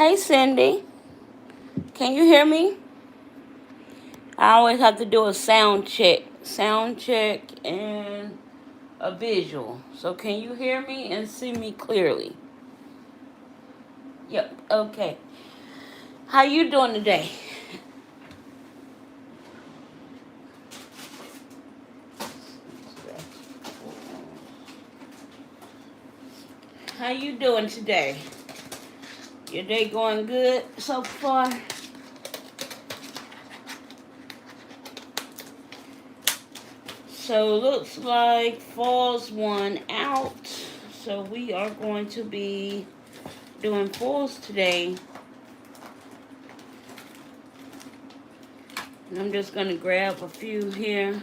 Hey, Cindy. Can you hear me? I always have to do a sound check. Sound check and a visual. So can you hear me and see me clearly? Yep. Okay. How you doing today? How you doing today? Your day going good so far? So looks like fall's one out. So we are going to be doing falls today. And I'm just going to grab a few here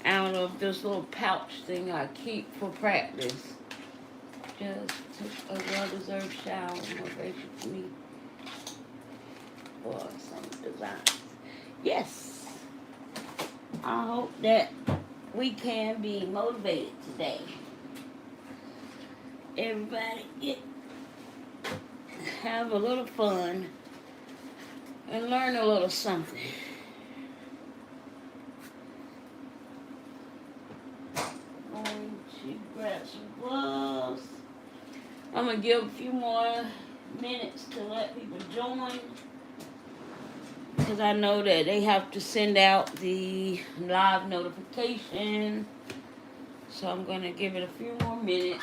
out of this little pouch thing I keep for practice. Just took a well-deserved shower, motivation for me for some designs. Yes, I hope that we can be motivated today. Everybody have a little fun and learn a little something. Going to grab some gloves. I'm going to give a few more minutes to let people join, because I know that they have to send out the live notification. So I'm going to give it a few more minutes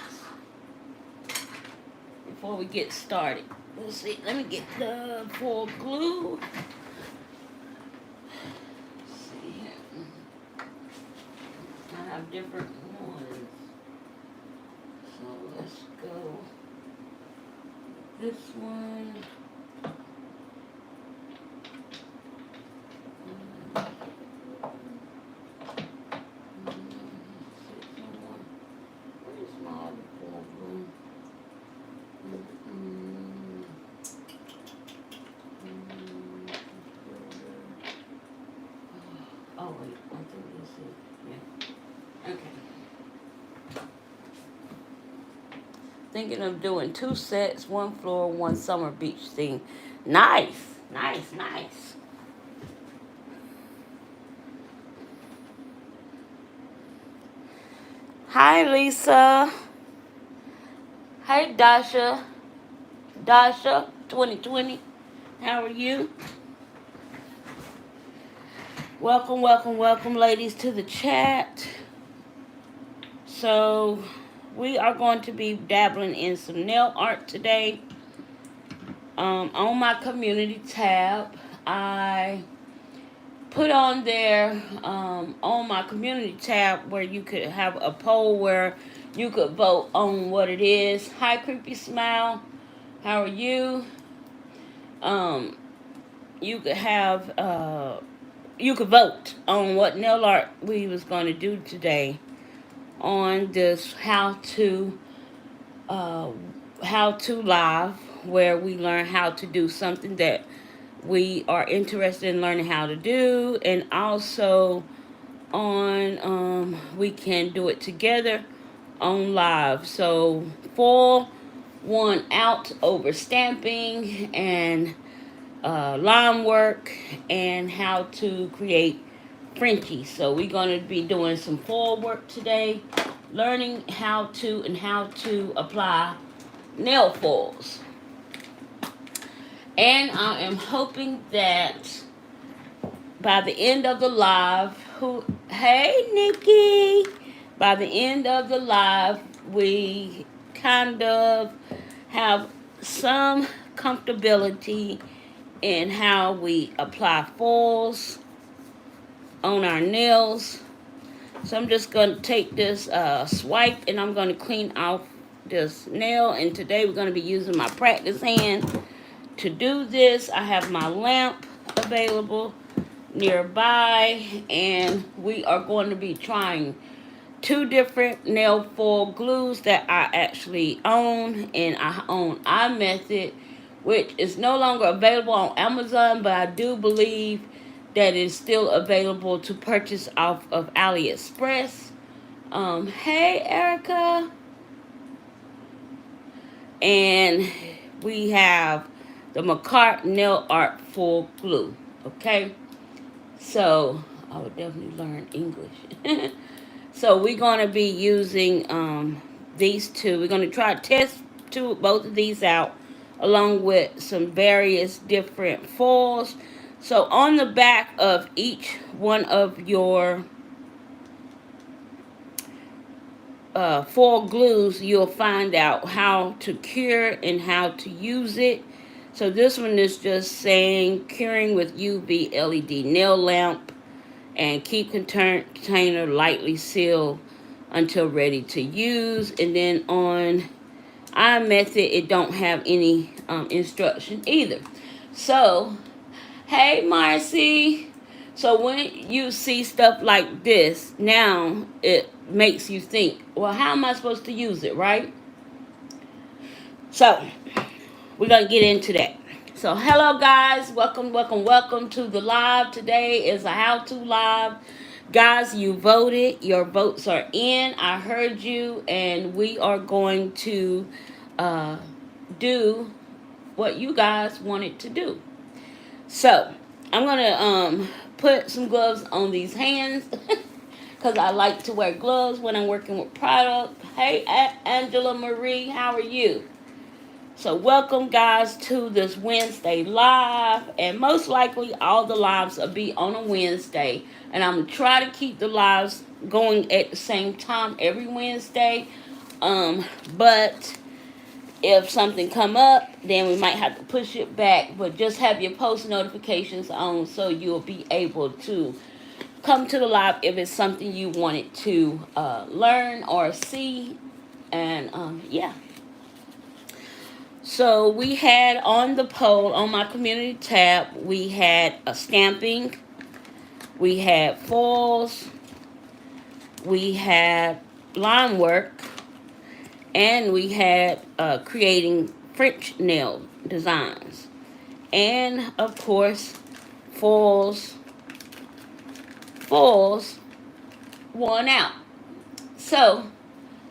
before we get started. Let's see. Let me get the full glue. Let's see here. I have different ones. So let's go. This one. Oh wait, I think this is, yeah. Okay. Thinking of doing 2 sets, 1 floor, 1 summer beach theme. Nice, nice, nice. Hi, Lisa. Hey, Dasha. Dasha, 2020. How are you? Welcome, welcome, welcome, ladies, to the chat. So, we are going to be dabbling in some nail art today. On my community tab, I put on there, on my community tab, where you could have a poll where you could vote on what it is. Hi, Creepy Smile. How are you? You could have, you could vote on what nail art we was going to do today on this how to live, where we learn how to do something that we are interested in learning how to do, and also on we can do it together on live. So full one out over stamping and line work and how to create Frenchies. So we're going to be doing some foil work today, learning how to apply nail foils. And I am hoping that by the end of the live, hey Nikki, by the end of the live, we kind of have some comfortability in how we apply foils on our nails. So I'm just going to take this swipe and I'm going to clean off this nail. And today we're going to be using my practice hand to do this. I have my lamp available nearby, and we are going to be trying 2 different nail foil glues that I actually own, and I own iMethod, which is no longer available on Amazon, but I do believe that it's still available to purchase off of AliExpress. Hey Erica. And we have the McCart Nail Art Full Glue. Okay, so I would definitely learn English. So we're going to be using these two. We're going to try to test both of these out along with some various different foils. So on the back of each one of your foil glues, you'll find out how to cure and how to use it. So this one is just saying curing with UV LED nail lamp and keep container lightly sealed until ready to use. And then on our method, it don't have any instruction either. So hey Marcy, so when you see stuff like this, now it makes you think, well, how am I supposed to use it, right? So we're gonna get into that. So hello guys, welcome to the live. Today is a how-to live. Guys, you voted, your votes are in, I heard you, and we are going to do what you guys wanted to do. So I'm gonna put some gloves on these hands because I like to wear gloves when I'm working with product. Hey Angela Marie, how are you? So welcome guys to this Wednesday live, and most likely all the lives will be on a Wednesday, and I'm gonna try to keep the lives going at the same time every Wednesday. But if something come up, then we might have to push it back, but just have your post notifications on so you'll be able to come to the live if it's something you wanted to learn or see. And yeah, so we had on the poll on my community tab, we had a stamping, we had foils, we had line work, and we had creating French nail designs, and of course foils worn out. So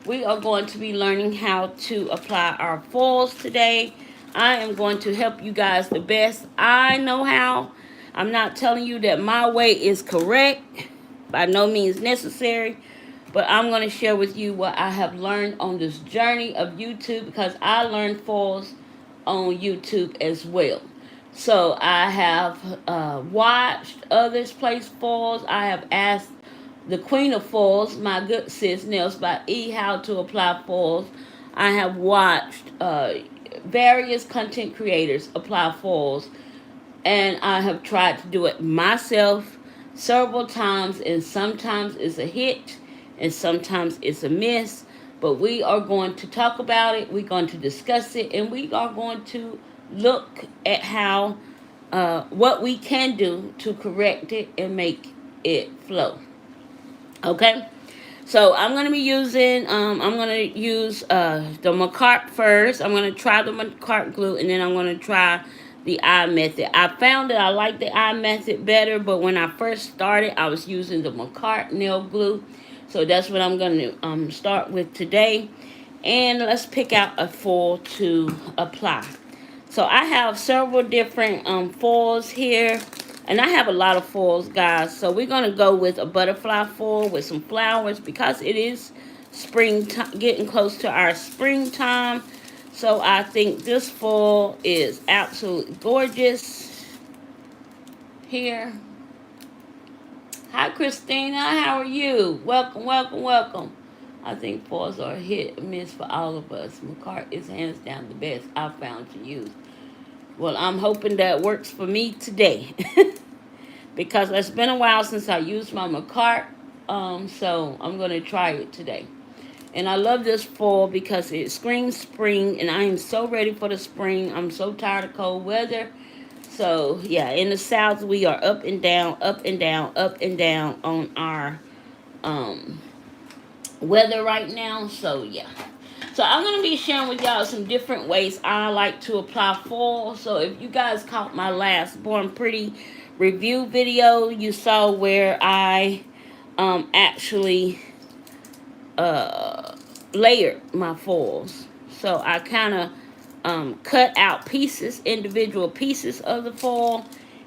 we are going to be learning how to apply our foils today. I am going to help you guys the best I know how. I'm not telling you that my way is correct, by no means necessary, but I'm going to share with you what I have learned on this journey of YouTube, because I learned foils on YouTube as well. So I have watched others place foils. I have asked the queen of foils, my good sis Nails by E, how to apply foils. I have watched various content creators apply foils, and I have tried to do it myself several times, and sometimes it's a hit and sometimes it's a miss. But we are going to talk about it, we're going to discuss it, and we are going to look at how what we can do to correct it and make it flow. Okay, so I'm going to be using I'm going to use the McCart first. I'm going to try the McCart glue, and then I'm going to try the eye method. I found that I like the eye method better, but when I first started, I was using the McCart nail glue. So that's what I'm going to start with today. And let's pick out a foil to apply. So I have several different foils here. And I have a lot of foils, guys. So we're going to go with a butterfly foil with some flowers, because it is spring, getting close to our springtime. So I think this foil is absolutely gorgeous here. Hi, Christina. How are you? Welcome. I think foils are a hit or miss for all of us. McCart is hands down the best I've found to use. Well, I'm hoping that works for me today. Because it's been a while since I used my McCart. So I'm going to try it today. And I love this foil because it screams spring. And I am so ready for the spring. I'm so tired of cold weather. So, yeah, in the South, we are up and down on our weather right now. So, yeah. So, I'm going to be sharing with y'all some different ways I like to apply foil. So, if you guys caught my last Born Pretty review video, you saw where I actually layered my foils. So, I kind of cut out pieces, individual pieces of the foil,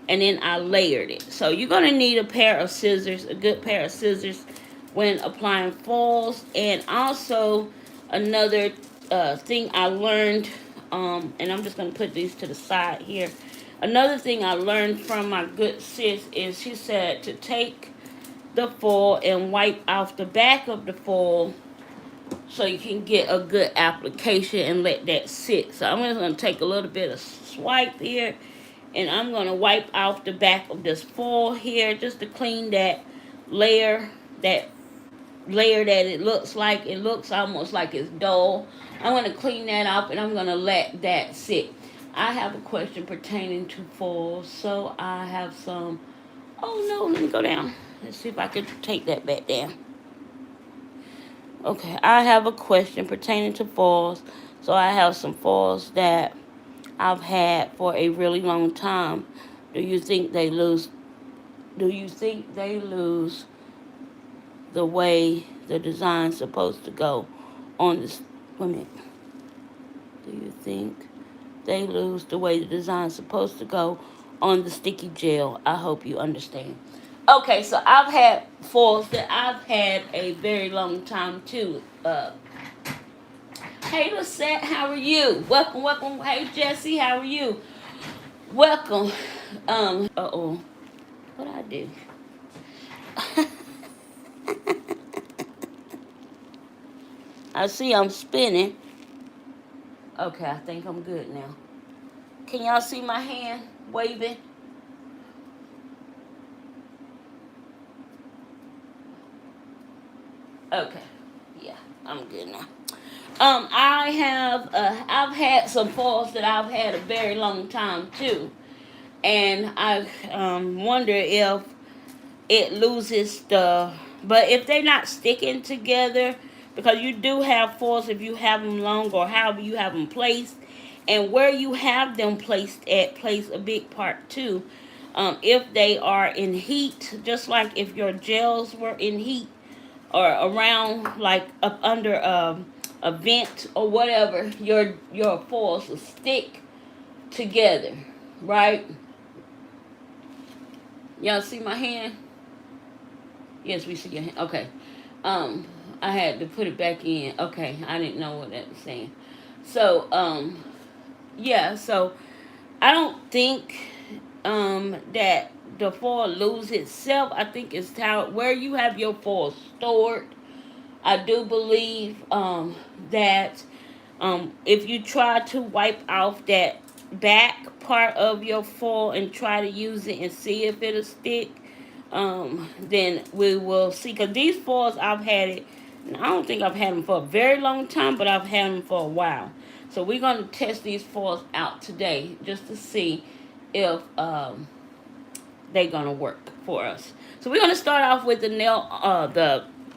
and then I layered it. So you're going to need a pair of scissors, a good pair of scissors when applying foils. And also another thing I learned, and I'm just going to put these to the side here. Another thing I learned from my good sis is she said to take the foil and wipe off the back of the foil so you can get a good application and let that sit. So I'm just going to take a little bit of swipe here, and I'm going to wipe off the back of this foil here just to clean that layer, that it looks like. It looks almost like it's dull. I'm going to clean that off, and I'm going to let that sit. I have a question pertaining to foils, so I have some. Oh no, let me go down. Let's see if I can take that back down. Okay, I have a question pertaining to foils. So I have some foils that I've had for a really long time. Do you think they lose the way the design's supposed to go on this? Wait a minute. Do you think they lose the way the design's supposed to go on the sticky gel? I hope you understand. Okay, so I've had foils that I've had a very long time too. Hey, Lisette, how are you? Welcome, welcome. Hey, Jesse, how are you? Welcome. What I do? I see I'm spinning. Okay, I think I'm good now. Can y'all see my hand waving? Okay, yeah, I'm good now. I've had some foils that I've had a very long time too, and I wonder if it loses but if they're not sticking together, because you do have foils if you have them long or however you have them placed, and where you have them placed at plays a big part too. If they are in heat, just like if your gels were in heat, or around like up under a vent or whatever, your foils will stick together, right? Y'all see my hand? Yes, we see your hand. Okay. I had to put it back in. Okay, I didn't know what that was saying. So, yeah, so I don't think that the foil loses itself. I think it's how where you have your foil stored. I do believe that if you try to wipe off that back part of your foil and try to use it and see if it'll stick, then we will see. Because these foils, I've had it, and I don't think I've had them for a very long time, but I've had them for a while. So we're going to test these foils out today just to see if they're going to work for us. So we're going to start off with the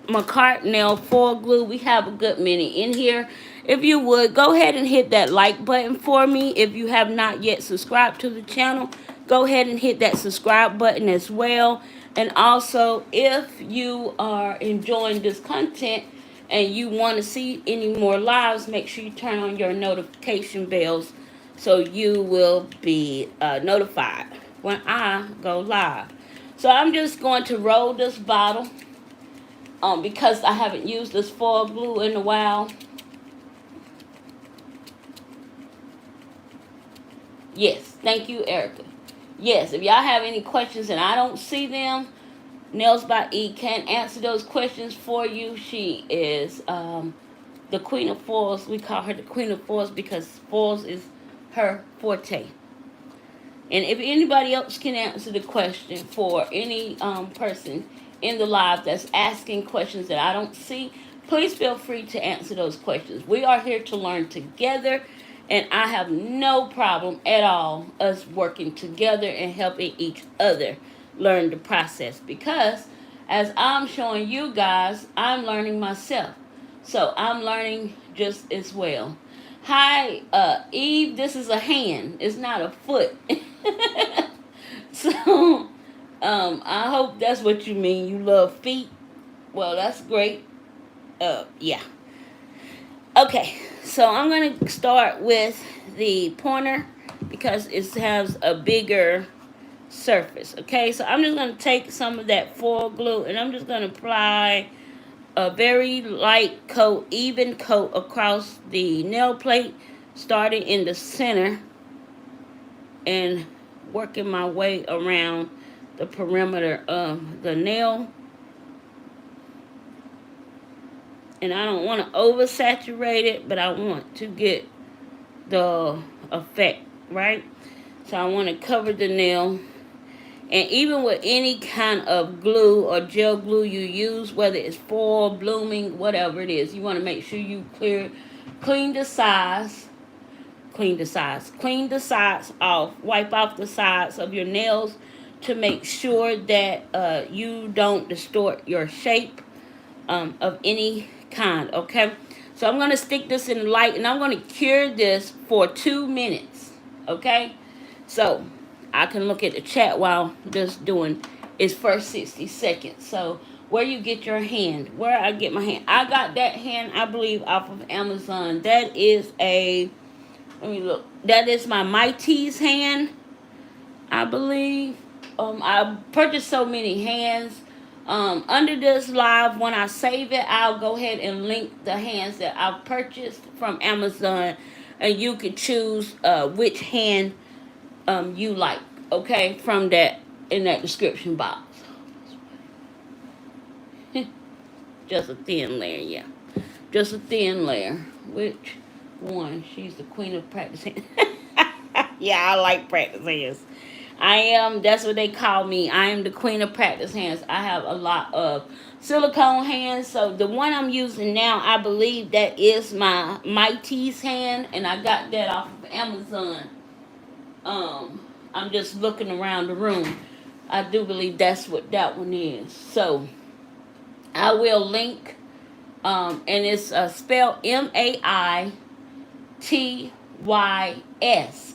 Macart nail foil glue. We have a good many in here. If you would, go ahead and hit that like button for me. If you have not yet subscribed to the channel, go ahead and hit that subscribe button as well. And also, if you are enjoying this content and you want to see any more lives, make sure you turn on your notification bells so you will be notified when I go live. So I'm just going to roll this bottle because I haven't used this foil glue in a while. Yes, thank you, Erica. Yes, if y'all have any questions and I don't see them, Nails by E can answer those questions for you. She is the Queen of Foils. We call her the Queen of Foils because foils is her forte. And if anybody else can answer the question for any person in the live that's asking questions that I don't see, please feel free to answer those questions. We are here to learn together, and I have no problem at all us working together and helping each other learn the process, because as I'm showing you guys, I'm learning myself. So I'm learning just as well. Hi, Eve, this is a hand. It's not a foot. So, I hope that's what you mean. You love feet. Well, that's great. Yeah. Okay, So I'm going to start with the pointer because it has a bigger surface. Okay, so I'm just going to take some of that foil glue and I'm just going to apply a very light coat, even coat across the nail plate, starting in the center and working my way around the perimeter of the nail. And I don't want to oversaturate it, but I want to get the effect, right? So I want to cover the nail. And even with any kind of glue or gel glue you use, whether it's foil, blooming, whatever it is, you want to make sure you clean the sides off, wipe off the sides of your nails to make sure that you don't distort your shape of any kind, okay? So I'm going to stick this in the light and I'm going to cure this for 2 minutes, okay? So I can look at the chat while just doing its first 60 seconds. So where you get your hand, where I get my hand, I got that hand, I believe, off of Amazon. That is let me look, that is my Mighty's hand, I believe. I purchased so many hands. Under this live, when I save it, I'll go ahead and link the hands that I've purchased from Amazon, and you can choose which hand you like, okay, from that in that description box. Just a thin layer, yeah. Just a thin layer. Which one? She's the queen of practice hands. Yeah, I like practice hands. That's what they call me. I am the queen of practice hands. I have a lot of silicone hands. So the one I'm using now, I believe that is my Mighty's hand. And I got that off of Amazon. I'm just looking around the room. I do believe that's what that one is. So I will link. And it's spelled MAITYS,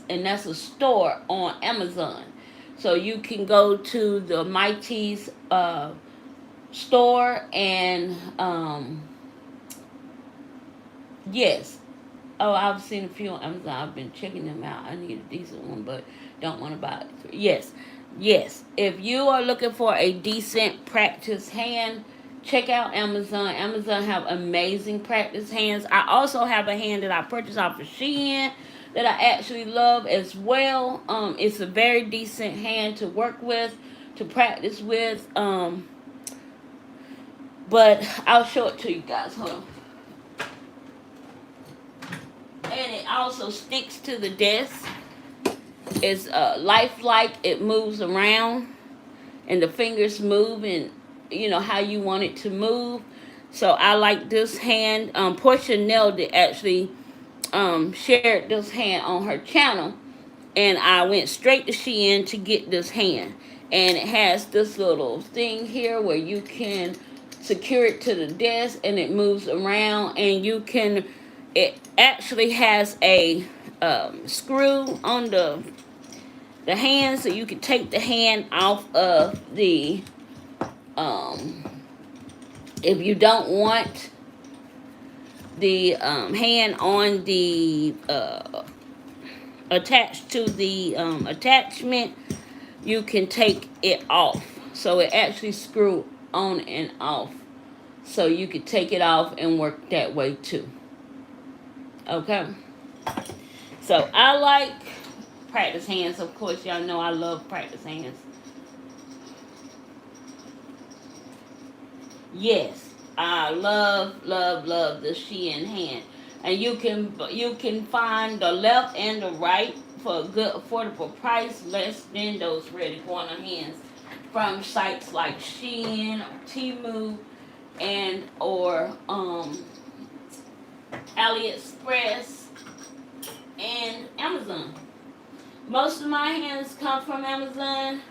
and that's a store on Amazon. So you can go to the Mighty's store and yes. Oh, I've seen a few on Amazon. I've been checking them out. I need a decent one, but don't want to buy it. Yes. If you are looking for a decent practice hand, check out Amazon. Amazon have amazing practice hands. I also have a hand that I purchased off of Shein that I actually love as well. It's a very decent hand to work with, to practice with. But I'll show it to you guys. Hold on. And it also sticks to the desk. It's lifelike. It moves around, and the fingers move, and you know how you want it to move. So I like this hand. Portia Nailed It actually shared this hand on her channel, and I went straight to Shein to get this hand. And it has this little thing here where you can secure it to the desk, and it moves around, and you can. It actually has a screw on the hand, so you can take the hand off of the if you don't want the hand on the attached to the attachment, you can take it off. So it actually screw on and off, so you could take it off and work that way too. Okay, so I like practice hands. Of course, y'all know I love practice hands. Yes, I love the Shein hand. And you can find the left and the right for a good affordable price, less than those ready corner hands from sites like Shein, Temu, and or AliExpress and Amazon. Most of my hands come from Amazon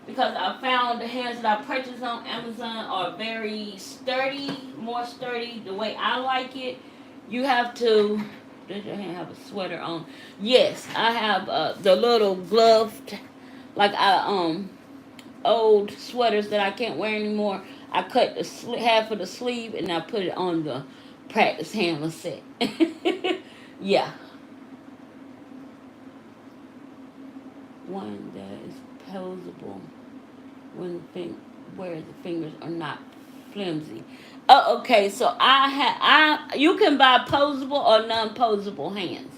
because I found the hands that I purchased on Amazon are very sturdy, more sturdy the way I like it. You have to, does your hand have a sweater on? Yes, I have the little gloved, like old sweaters that I can't wear anymore. I cut the half of the sleeve and I put it on the practice hand was set. Yeah. One that is posable where the fingers are not flimsy. Oh, okay. So you can buy posable or non-posable hands.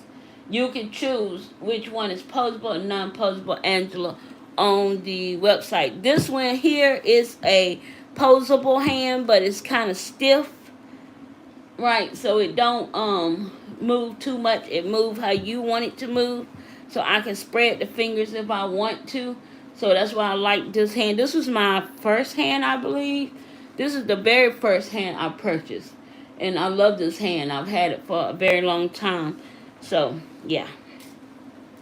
You can choose which one is posable or non-posable, Angela, on the website. This one here is a posable hand, but it's kind of stiff, right? So it don't move too much. It move how you want it to move. So I can spread the fingers if I want to. So that's why I like this hand. This was my first hand, I believe. This is the very first hand I purchased. And I love this hand. I've had it for a very long time. So, yeah.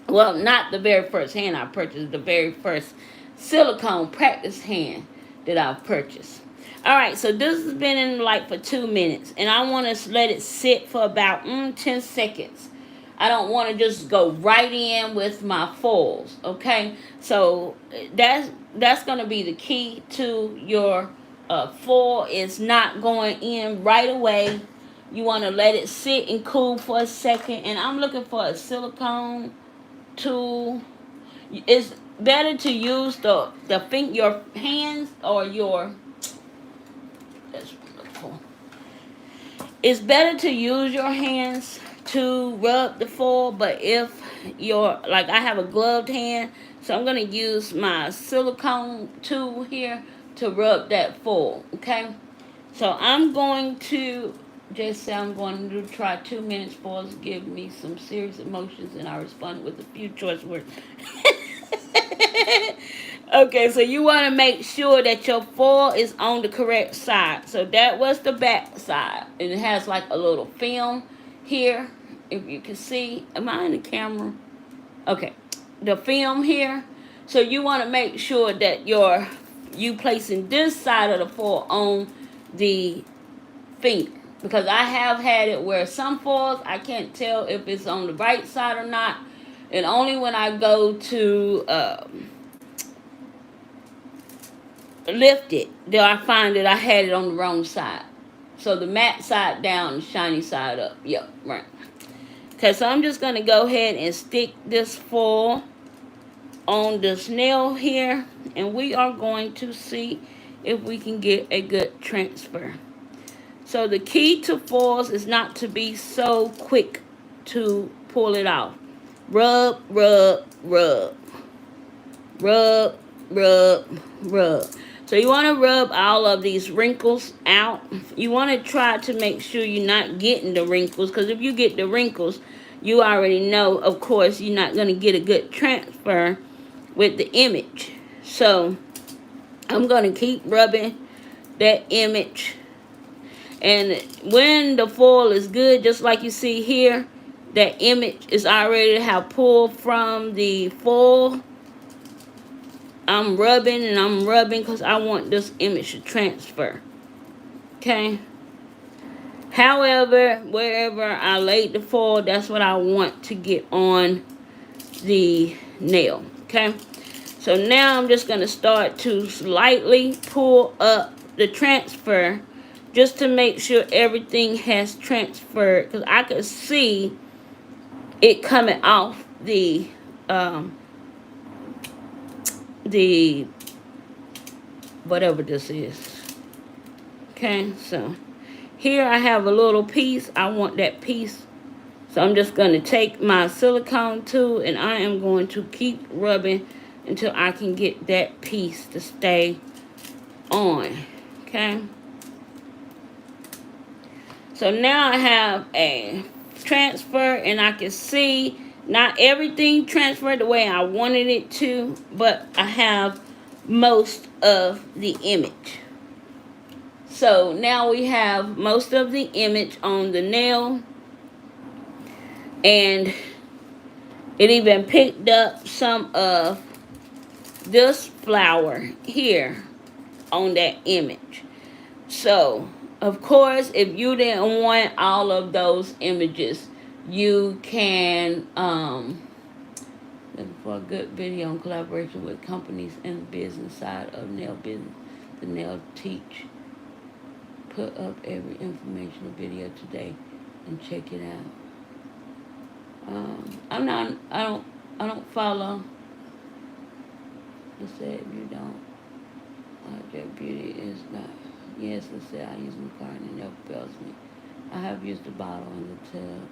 Well, not the very first hand I purchased. The very first silicone practice hand that I've purchased. Alright, so this has been in the light for 2 minutes. And I want to let it sit for about 10 seconds. I don't want to just go right in with my foils, okay? So that's going to be the key to your foil. Is not going in right away. You want to let it sit and cool for a second. And I'm looking for a silicone tool. It's better to use your hands or your... That's what I'm looking for. It's better to use your hands to rub the foil, but if like I have a gloved hand, so I'm going to use my silicone tool here to rub that foil, okay? So I'm going to just say I'm going to try 2 minutes. Foils give me some serious emotions, and I respond with a few choice words. Okay, so you want to make sure that your foil is on the correct side. So that was the back side. And it has like a little film here. If you can see. Am I in the camera? Okay. The film here. So you want to make sure that you placing this side of the foil on the finger. Because I have had it where some foils, I can't tell if it's on the right side or not. And only when I go to... lift it, do I find that I had it on the wrong side. So the matte side down, the shiny side up. Yep, right. Okay, so I'm just going to go ahead and stick this foil on this nail here. And we are going to see if we can get a good transfer. So the key to foils is not to be so quick to pull it off. Rub, rub, rub. Rub, rub, rub. So you want to rub all of these wrinkles out. You want to try to make sure you're not getting the wrinkles. Because if you get the wrinkles, you already know, of course, you're not going to get a good transfer with the image. So I'm going to keep rubbing that image. And when the foil is good, just like you see here, that image is already have pulled from the foil. I'm rubbing and I'm rubbing because I want this image to transfer. Okay. However, wherever I laid the foil, that's what I want to get on the nail. Okay. So now I'm just going to start to slightly pull up the transfer just to make sure everything has transferred. Because I could see it coming off the whatever this is. Okay, so here I have a little piece. I want that piece. So I'm just going to take my silicone tool and I am going to keep rubbing until I can get that piece to stay on. Okay. So now I have a transfer and I can see not everything transferred the way I wanted it to, but I have most of the image. So now we have most of the image on the nail. And it even picked up some of this flower here on that image. So, of course, if you didn't want all of those images, you can looking for a good video in collaboration with companies in the business side of nail business. The nail teach put up every informational video today and check it out. I don't follow. It said if you don't, your beauty is not. Yes, it said I use my card and it never fails me. I have used the bottle in the tub.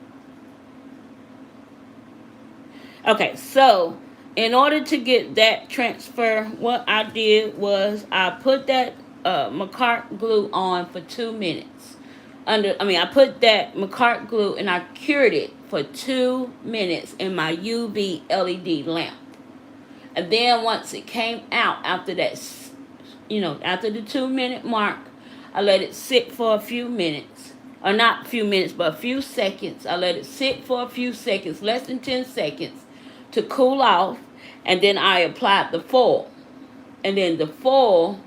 Okay, so in order to get that transfer, what I did was I put that McCart glue on for 2 minutes. I put that McCart glue and I cured it for 2 minutes in my UV LED lamp. And then once it came out after that, after the 2 minute mark, I let it sit for a few minutes. Or not a few minutes, but a few seconds. I let it sit for a few seconds, less than 10 seconds, to cool off. And then I applied the foil. And then the foil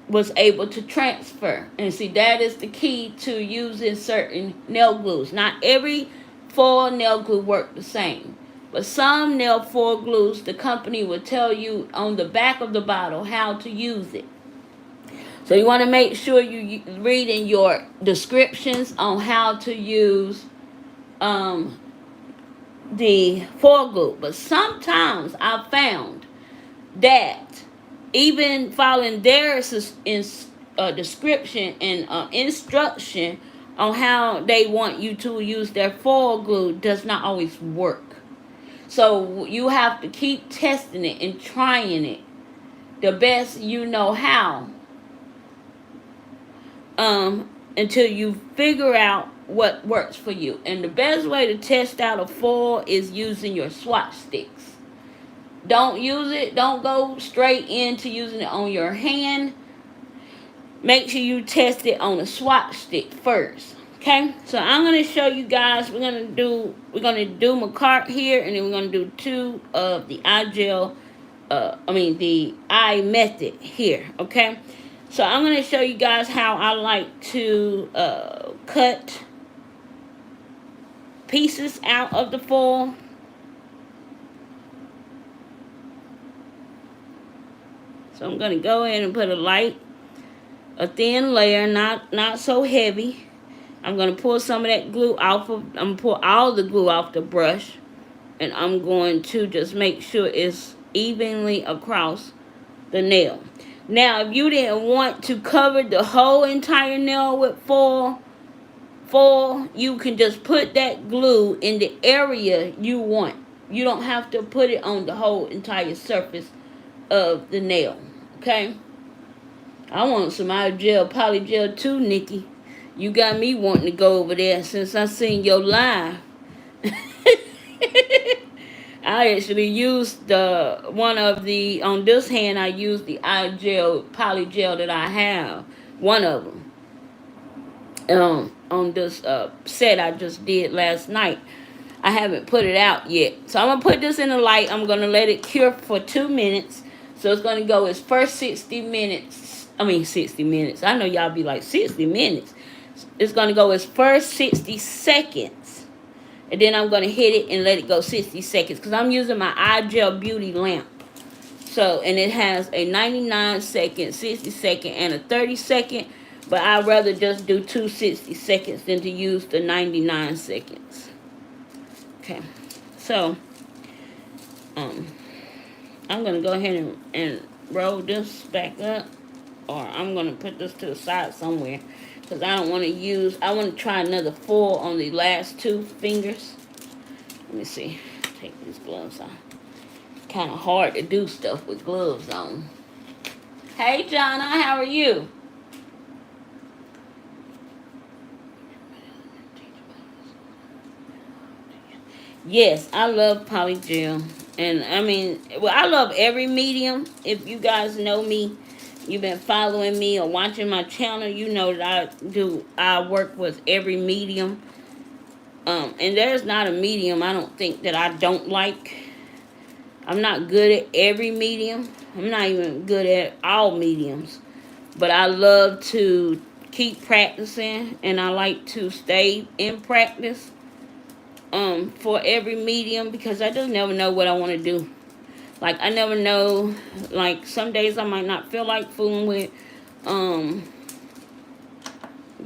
was able to transfer. And see, that is the key to using certain nail glues. Not every foil nail glue works the same. But some nail foil glues, the company will tell you on the back of the bottle how to use it. So you want to make sure you read in your descriptions on how to use the foil glue. But sometimes I've found that even following their description and instruction on how they want you to use their foil glue does not always work. So you have to keep testing it and trying it the best you know how until you figure out what works for you. And the best way to test out a foil is using your swatch sticks. Don't go straight into using it on your hand. Make sure you test it on a swatch stick first. Okay, so I'm gonna show you guys. We're gonna do McCart here, and then we're gonna do 2 of the the eye method here. Okay, so I'm gonna show you guys how I like to cut pieces out of the foil. So I'm gonna go in and put a thin layer, not so heavy. I'm going to pull some of that glue off I'm going to pull all the glue off the brush. And I'm going to just make sure it's evenly across the nail. Now, if you didn't want to cover the whole entire nail with foil, you can just put that glue in the area you want. You don't have to put it on the whole entire surface of the nail. Okay? I want some polygel too, Nikki. You got me wanting to go over there since I seen your live. I actually used on this hand I used the polygel that I have. One of them. On this set I just did last night. I haven't put it out yet. So I'm going to put this in the light. I'm going to let it cure for 2 minutes. So it's going to go its first 60 minutes. 60 minutes. I know y'all be like, 60 minutes. It's going to go its first 60 seconds. And then I'm going to hit it and let it go 60 seconds. Because I'm using my iGel Beauty lamp. So, and it has a 99 second, 60 second, and a 30 second. But I'd rather just do 2 60 seconds than to use the 99 seconds. Okay. So, I'm going to go ahead and roll this back up. Or I'm going to put this to the side somewhere. Because I want to try another foil on the last 2 fingers. Let me see. Take these gloves off. It's kind of hard to do stuff with gloves on. Hey, Jonna, how are you? Yes, I love polygel. And I love every medium. If you guys know me, you've been following me or watching my channel, you know that I work with every medium. And there's not a medium I don't think that I don't like. I'm not good at every medium. I'm not even good at all mediums. But I love to keep practicing, and I like to stay in practice for every medium, because I just never know what I want to do. Like, I never know, like, some days I might not feel like fooling with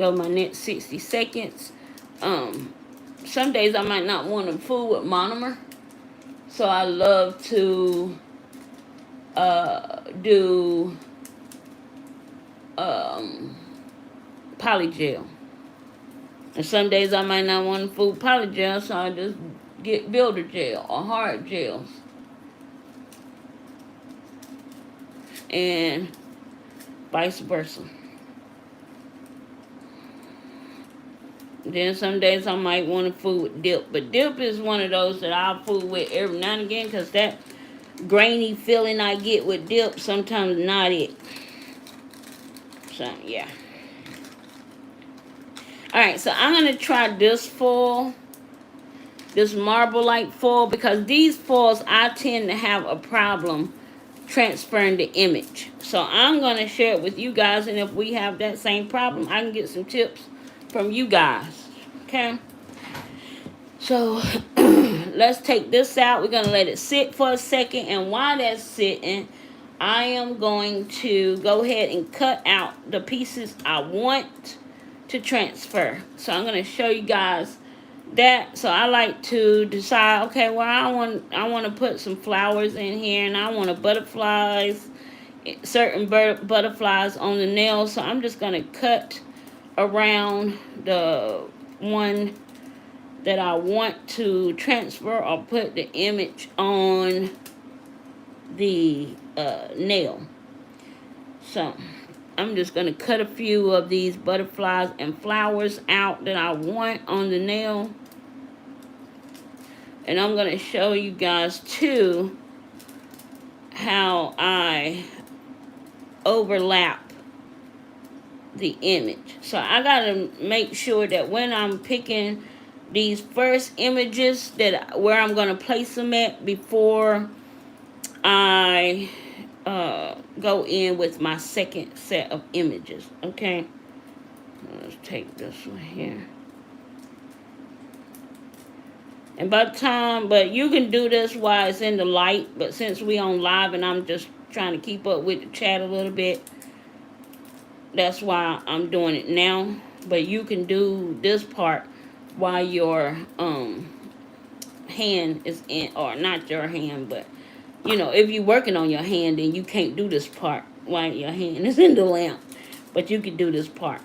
go my next 60 seconds. Some days I might not want to fool with monomer. So I love to do polygel. And some days I might not want to fool polygel, so I just get builder gel or hard gels. And vice versa. Then some days I might want to fool with dip. But dip is one of those that I'll fool with every now and again, because that grainy feeling I get with dip sometimes not it. So yeah. Alright, so I'm going to try this foil. This marble-like foil, because these foils I tend to have a problem transferring the image. So I'm going to share it with you guys, and if we have that same problem, I can get some tips from you guys. Okay? So let's take this out. We're going to let it sit for a second, and while that's sitting, I am going to go ahead and cut out the pieces I want to transfer. So I'm going to show you guys that. So I like to decide, okay, well, I want to put some flowers in here, and I want butterflies, certain butterflies on the nails. So I'm just going to cut around the one that I want to transfer or put the image on the nail. So I'm just going to cut a few of these butterflies and flowers out that I want on the nail. And I'm going to show you guys too how I overlap the image. So I got to make sure that when I'm picking these first images, that where I'm going to place them at before I go in with my second set of images. Okay, let's take this one here. And by the time, but you can do this while it's in the light, but since we on live and I'm just trying to keep up with the chat a little bit, that's why I'm doing it now. But you can do this part while your hand is in, or not your hand, but you know, if you're working on your hand, then you can't do this part while your hand is in the lamp. But you can do this part.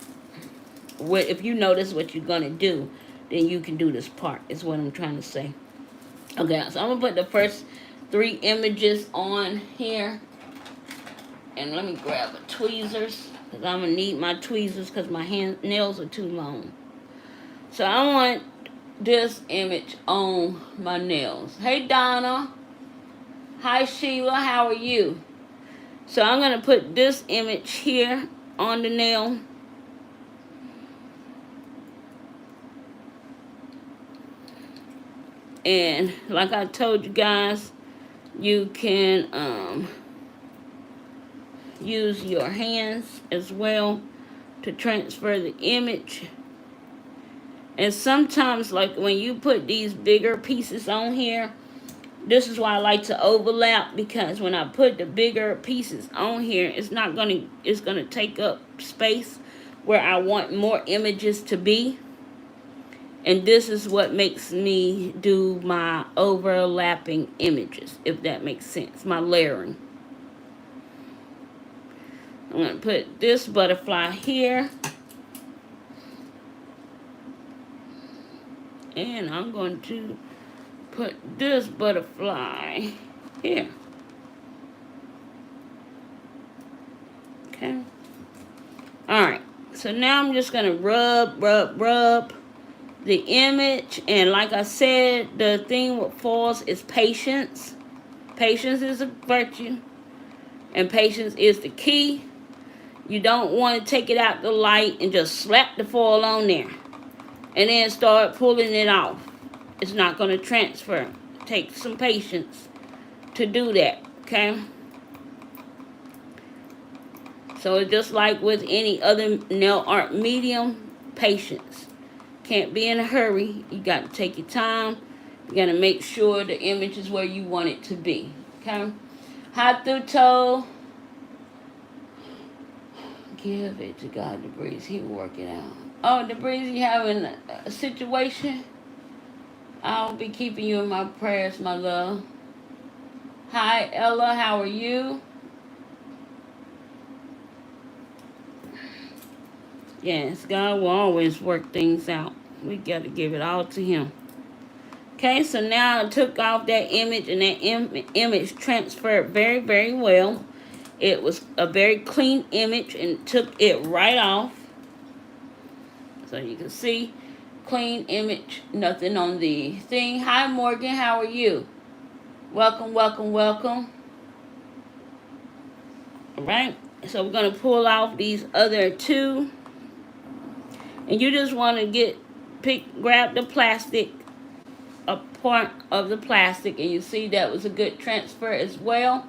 If you notice what you're going to do, then you can do this part, is what I'm trying to say. Okay, so I'm going to put the first 3 images on here. And let me grab a tweezers, because I'm going to need my tweezers because my nails are too long. So I want this image on my nails. Hey, Donna. Hi, Sheila. How are you? So I'm going to put this image here on the nail. And like I told you guys, you can use your hands as well to transfer the image. And sometimes, like when you put these bigger pieces on here, this is why I like to overlap, because when I put the bigger pieces on here, it's gonna take up space where I want more images to be. And this is what makes me do my overlapping images, if that makes sense, my layering. I'm going to put this butterfly here. And I'm going to put this butterfly here. Okay. Alright. So now I'm just going to rub the image. And like I said, the thing with foils is patience. Patience is a virtue. And patience is the key. You don't want to take it out the light and just slap the foil on there and then start pulling it off. It's not going to transfer. It takes some patience to do that, okay? So it's just like with any other nail art medium, patience. Can't be in a hurry. You got to take your time. You got to make sure the image is where you want it to be, okay? Hot through toe. Give it to God, DeBreeze. He will work it out. Oh, DeBreeze, you having a situation? I'll be keeping you in my prayers, my love. Hi, Ella. How are you? Yes, God will always work things out. We got to give it all to Him. Okay, so now I took off that image, and that image transferred very, very well. It was a very clean image and took it right off. So you can see, clean image, nothing on the thing. Hi, Morgan. How are you? Welcome, welcome, welcome. All right, so we're going to pull off these other two. And you just want to grab the plastic, a part of the plastic, and you see that was a good transfer as well.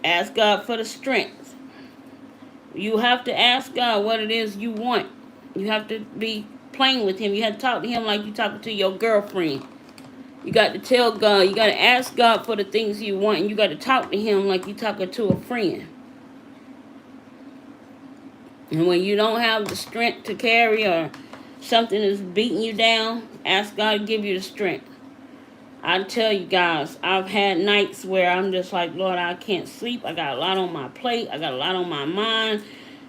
Ask God for the strength. You have to ask God what it is you want. You have to be playing with Him. You have to talk to Him like you're talking to your girlfriend. You got to tell God, you got to ask God for the things you want, and you got to talk to Him like you're talking to a friend. And when you don't have the strength to carry, or something is beating you down, ask God to give you the strength. I tell you guys, I've had nights where I'm just like, Lord, I can't sleep. I got a lot on my plate. I got a lot on my mind.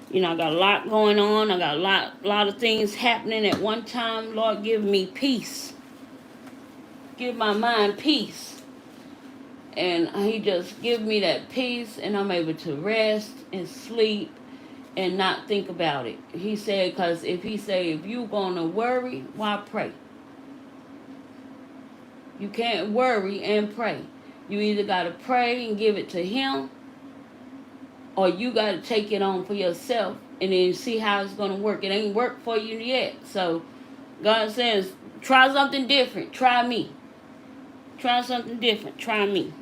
You know, I got a lot going on. I got a lot of things happening at one time. Lord, give me peace. Give my mind peace. And He just give me that peace, and I'm able to rest and sleep and not think about it. He said, because if you're going to worry, why pray? You can't worry and pray. You either got to pray and give it to Him, or you got to take it on for yourself and then see how it's going to work. It ain't worked for you yet. So God says, try something different. Try me. Try something different. Try me.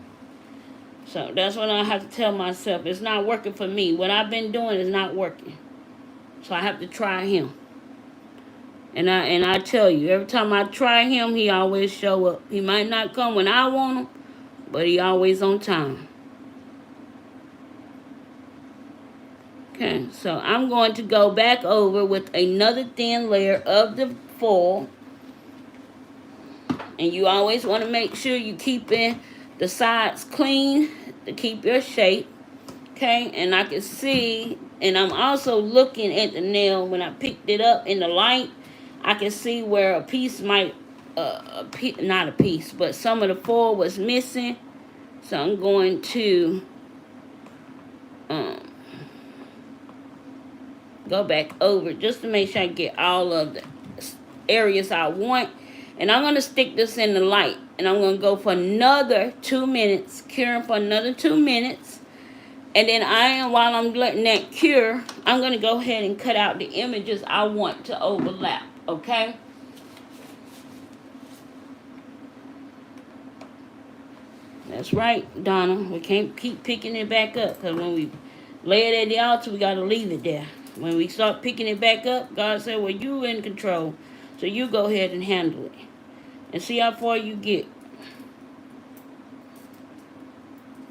So that's what I have to tell myself. It's not working for me. What I've been doing is not working. So I have to try Him. And I tell you, every time I try Him, He always show up. He might not come when I want Him, but He always on time. Okay, so I'm going to go back over with another thin layer of the foil. And you always want to make sure you keeping the sides clean to keep your shape. Okay, and I can see, and I'm also looking at the nail when I picked it up in the light. I can see where a piece might, not a piece, but some of the foil was missing. So I'm going to go back over just to make sure I get all of the areas I want. And I'm going to stick this in the light. And I'm going to go for another 2 minutes, curing for another 2 minutes. And then while I'm letting that cure, I'm going to go ahead and cut out the images I want to overlap. Okay? That's right, Donna. We can't keep picking it back up, because when we lay it at the altar, we got to leave it there. When we start picking it back up, God said, well, you in control. So you go ahead and handle it. And see how far you get.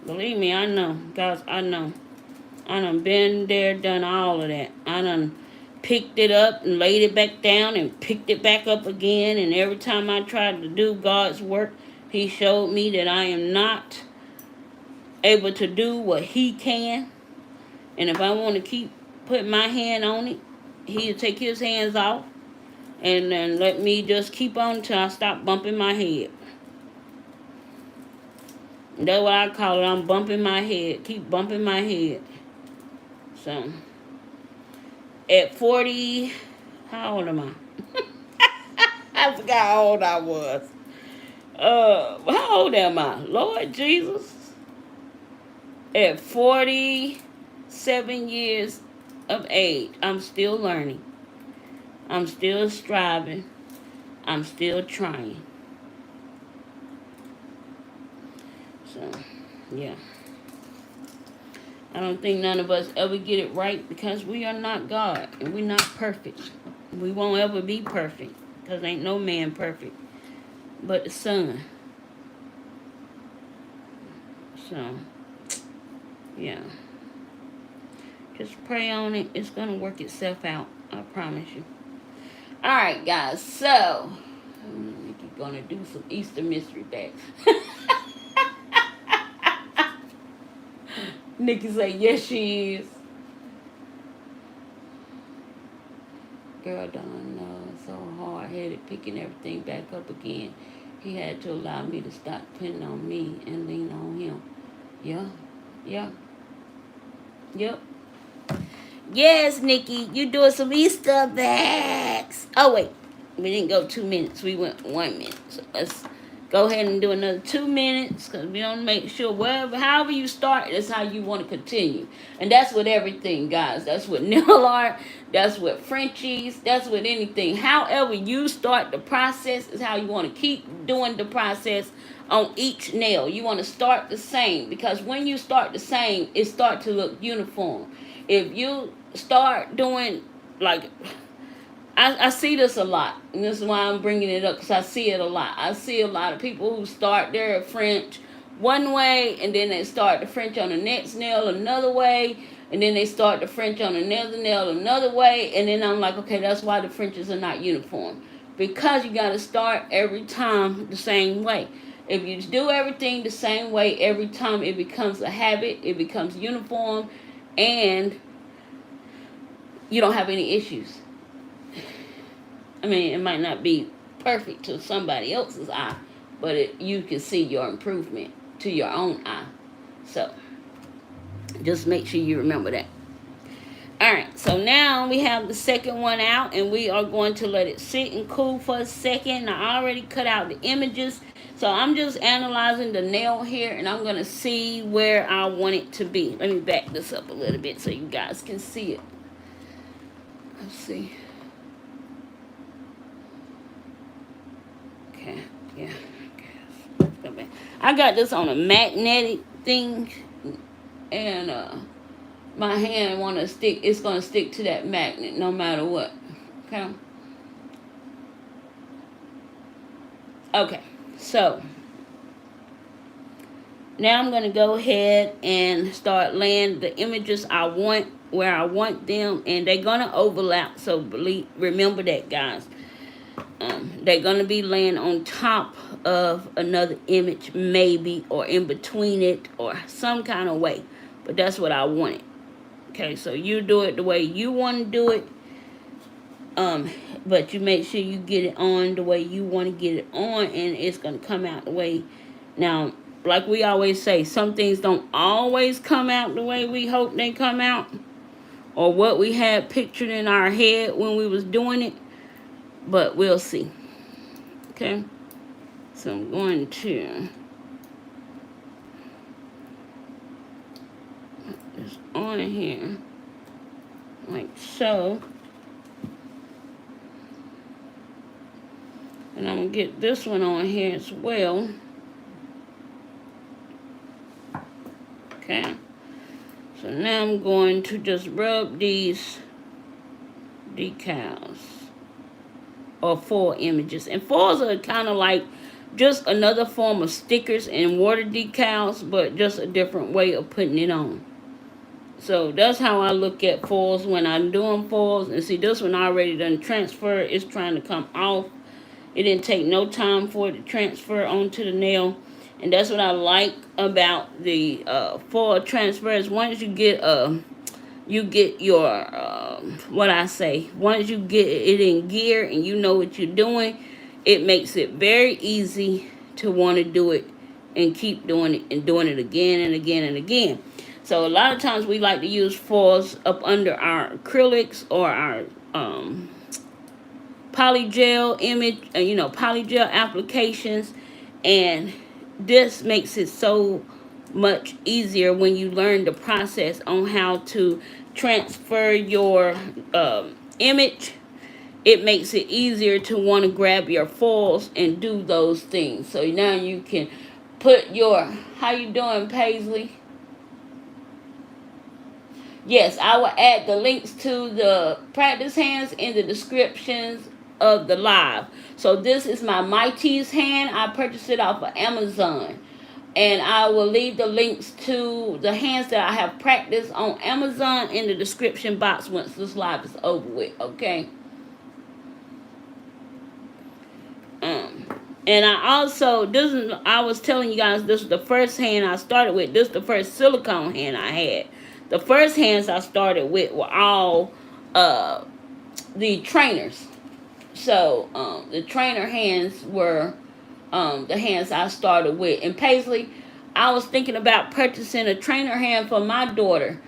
Believe me, I know. Guys, I know. I done been there, done all of that. I done picked it up and laid it back down and picked it back up again. And every time I tried to do God's work, He showed me that I am not able to do what He can. And if I want to keep putting my hand on it, He'll take His hands off and then let me just keep on until I stop bumping my head. That's what I call it. I'm bumping my head. Keep bumping my head. So, at 40, how old am I? I forgot how old I was. How old am I? Lord Jesus. At 47 years of age, I'm still learning. I'm still striving. I'm still trying. So, yeah. I don't think none of us ever get it right, because we are not God and we're not perfect. We won't ever be perfect, because ain't no man perfect but the Son. So, Yeah. Just pray on it. It's going to work itself out. I promise you. Alright, guys. So, I'm going to do some Easter mystery bags. Nikki say, yes, she is. Girl, Don, so hard-headed, picking everything back up again. He had to allow me to stop depending on me and lean on him. Yeah. Yep. Yes, Nikki, you doing some Easter bags. Oh, wait. We didn't go 2 minutes. We went 1 minute. So let's go ahead and do another 2 minutes because we want to make sure however you start, that's how you want to continue. And that's with everything, guys. That's with nail art. That's with Frenchies. That's with anything. However you start the process is how you want to keep doing the process on each nail. You want to start the same because when you start the same, it starts to look uniform. If you start doing like... I see this a lot, and this is why I'm bringing it up, because I see it a lot. I see a lot of people who start their French one way, and then they start the French on the next nail another way, and then they start the French on another nail another way, and then I'm like, okay, that's why the Frenches are not uniform. Because you got to start every time the same way. If you do everything the same way every time, it becomes a habit, it becomes uniform, and you don't have any issues. I mean, it might not be perfect to somebody else's eye, but you can see your improvement to your own eye. So, just make sure you remember that. Alright, so now we have the second one out, and we are going to let it sit and cool for a second. I already cut out the images, so I'm just analyzing the nail here, and I'm going to see where I want it to be. Let me back this up a little bit so you guys can see it. Let's see. Okay, yeah. I got this on a magnetic thing, and my hand want to stick. It's gonna stick to that magnet no matter what. Okay. So now I'm gonna go ahead and start laying the images I want where I want them, and they're gonna overlap. So remember that, guys. They're going to be laying on top of another image, maybe, or in between it, or some kind of way. But that's what I wanted. Okay, so you do it the way you want to do it. But you make sure you get it on the way you want to get it on, and it's going to come out the way. Now, like we always say, some things don't always come out the way we hope they come out, or what we had pictured in our head when we was doing it. But we'll see. Okay. So I'm going to put this on here. Like so. And I'm going to get this one on here as well. Okay. So now I'm going to just rub these decals. Or foil images. And foils are kind of like just another form of stickers and water decals, but just a different way of putting it on. So that's how I look at foils when I'm doing foils. And see, this one already done transfer. It's trying to come off. It didn't take no time for it to transfer onto the nail. And that's what I like about the foil transfers. Once you get your, once you get it in gear and you know what you're doing, it makes it very easy to want to do it and keep doing it and doing it again and again and again. So a lot of times we like to use foils up under our acrylics or our polygel polygel applications, and this makes it so much easier when you learn the process on how to transfer your image. It makes it easier to want to grab your foils and do those things. So now you can put your, how you doing, Paisley? Yes, I will add the links to the practice hands in the descriptions of the live. So this is my Mighty's hand. I purchased it off of Amazon. And I will leave the links to the hands that I have practiced on Amazon in the description box once this live is over with, okay? And I also, I was telling you guys, this is the first hand I started with. This is the first silicone hand I had. The first hands I started with were all the trainers. So the trainer hands were the hands I started with. And Paisley, I was thinking about purchasing a trainer hand for my daughter.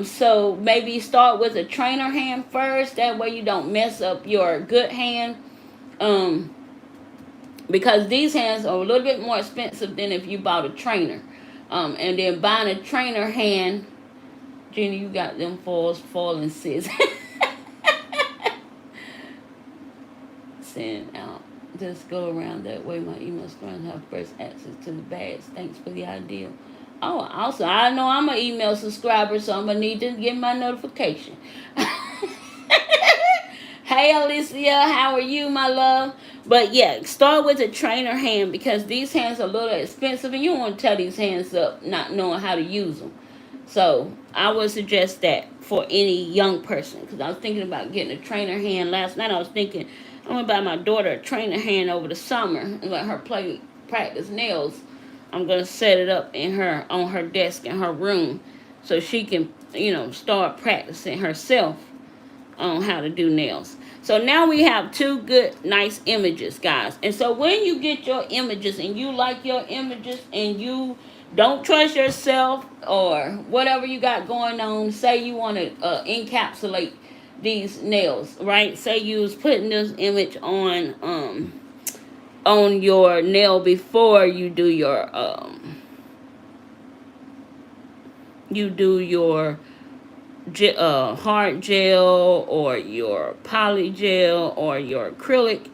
So maybe start with a trainer hand first. That way you don't mess up your good hand. Because these hands are a little bit more expensive than if you bought a trainer. And then buying a trainer hand, Gina, you got them foils falling, sis. Send out. Just go around that way. My email strings have first access to the bags. Thanks for the idea. Oh, also, I know I'm an email subscriber, so I'm going to need to get my notification. Hey, Alicia, how are you, my love? But yeah, start with a trainer hand because these hands are a little expensive and you don't want to tear these hands up not knowing how to use them. So I would suggest that for any young person because I was thinking about getting a trainer hand. Last night I was thinking I'm going to buy my daughter a trainer hand over the summer and let her practice nails. I'm going to set it up on her desk in her room so she can, start practicing herself on how to do nails. So now we have two good, nice images, guys. And so when you get your images and you like your images and you don't trust yourself or whatever you got going on, say you want to encapsulate these nails, right? Say you was putting this image on your nail before you do your hard gel or your poly gel or your acrylic.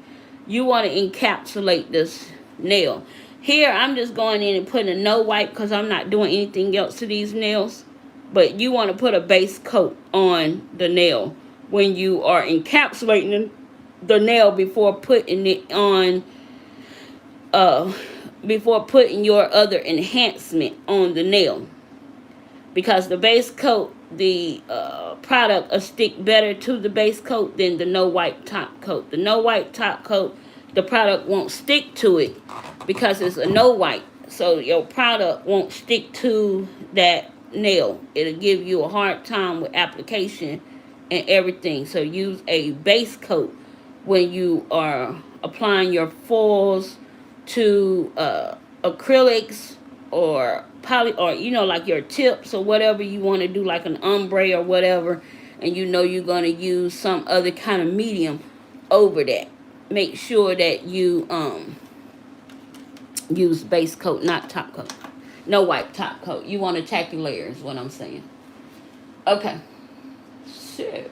You want to encapsulate this nail. Here I'm just going in and putting a no wipe because I'm not doing anything else to these nails. But you want to put a base coat on the nail when you are encapsulating the nail before putting it on before putting your other enhancement on the nail. Because the base coat, the product will stick better to the base coat than the no wipe top coat. The no wipe top coat, the product won't stick to it because it's a no wipe. So your product won't stick to that nail. It'll give you a hard time with application and everything. So use a base coat when you are applying your foils to acrylics or poly, or like your tips or whatever you want to do, like an ombre or whatever, and you're going to use some other kind of medium over that. Make sure that you use base coat, not top coat. No wipe top coat. You want to tacky layer is what I'm saying. Okay. So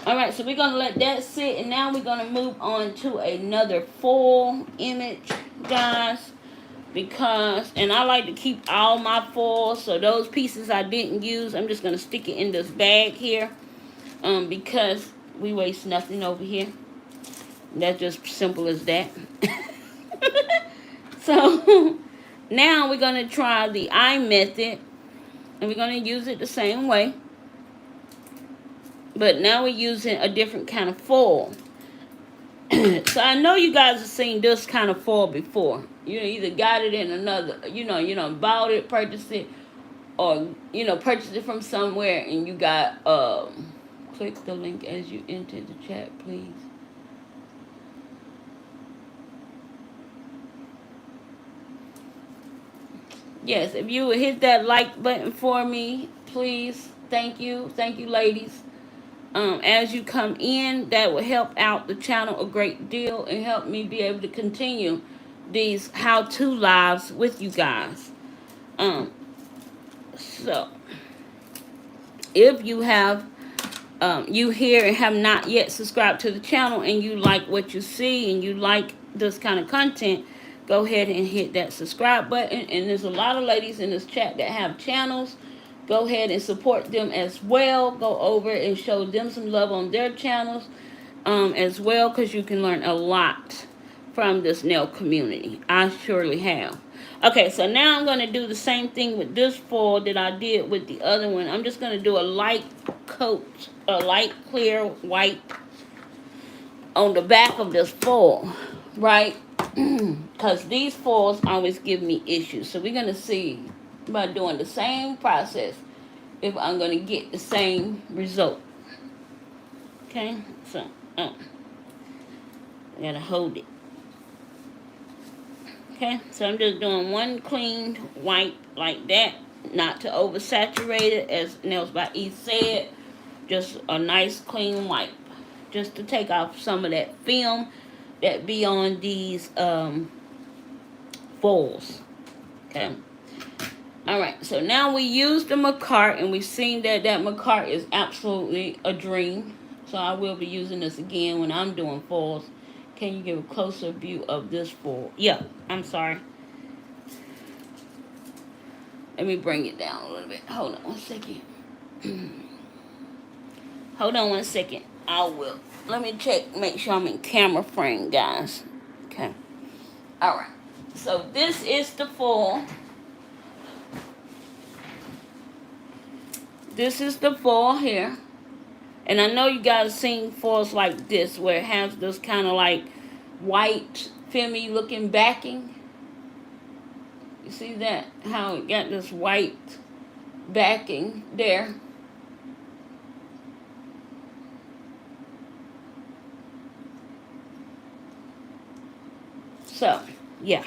alright, so we're going to let that sit, and now we're going to move on to another full image, guys. Because, and I like to keep all my foils, so those pieces I didn't use, I'm just going to stick it in this bag here. Because we waste nothing over here. That's just simple as that. So, now we're going to try the eye method. And we're going to use it the same way. But now we're using a different kind of foil. So I know you guys have seen this kind of foil before. You either got it in another, bought it, purchased it, or, purchased it from somewhere and you got, click the link as you enter the chat, please. Yes, if you would hit that like button for me, please. Thank you. Thank you, ladies. As you come in, that will help out the channel a great deal and help me be able to continue these how-to lives with you guys. So, if you have, you here and have not yet subscribed to the channel and you like what you see and you like this kind of content, go ahead and hit that subscribe button. And there's a lot of ladies in this chat that have channels. Go ahead and support them as well. Go over and show them some love on their channels as well, because you can learn a lot from this nail community. I surely have. Okay, so now I'm going to do the same thing with this foil that I did with the other one. I'm just going to do a light coat, a light clear white on the back of this foil, right? Because these foils always give me issues. So we're going to see by doing the same process if I'm going to get the same result. Okay, so I got to hold it. Okay, so I'm just doing one clean white like that, not to oversaturate it, as Nails by E said. Just a nice clean wipe, just to take off some of that film that be on these foils. Okay. All right, so now we used the Macart, and we've seen that Macart is absolutely a dream. So I will be using this again when I'm doing foils. Can you give a closer view of this foil? Yeah, I'm sorry. Let me bring it down a little bit. Hold on one second. Hold on one second. I will. Let me check, make sure I'm in camera frame, guys. Okay. All right. So this is the foil. This is the foil here. And I know you guys seen foils like this where it has this kind of like white, filmy looking backing. You see that? How it got this white backing there. So, yeah.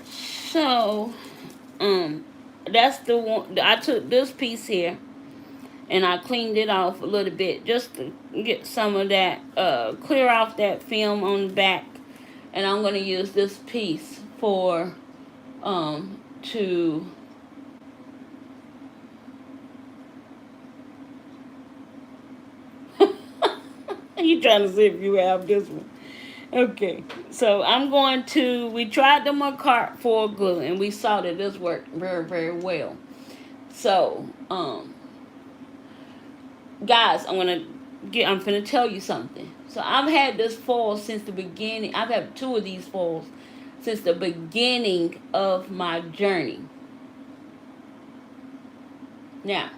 So, that's the one. I took this piece here and I cleaned it off a little bit just to get some of that, clear off that film on the back. And I'm going to use this piece for, to you trying to see if you have this one. Okay, so I'm going to, we tried the Macart foil glue and we saw that this worked very, very well. So, guys, I'm finna tell you something. So I've had this foil since the beginning. I've had 2 of these foils since the beginning of my journey. Now,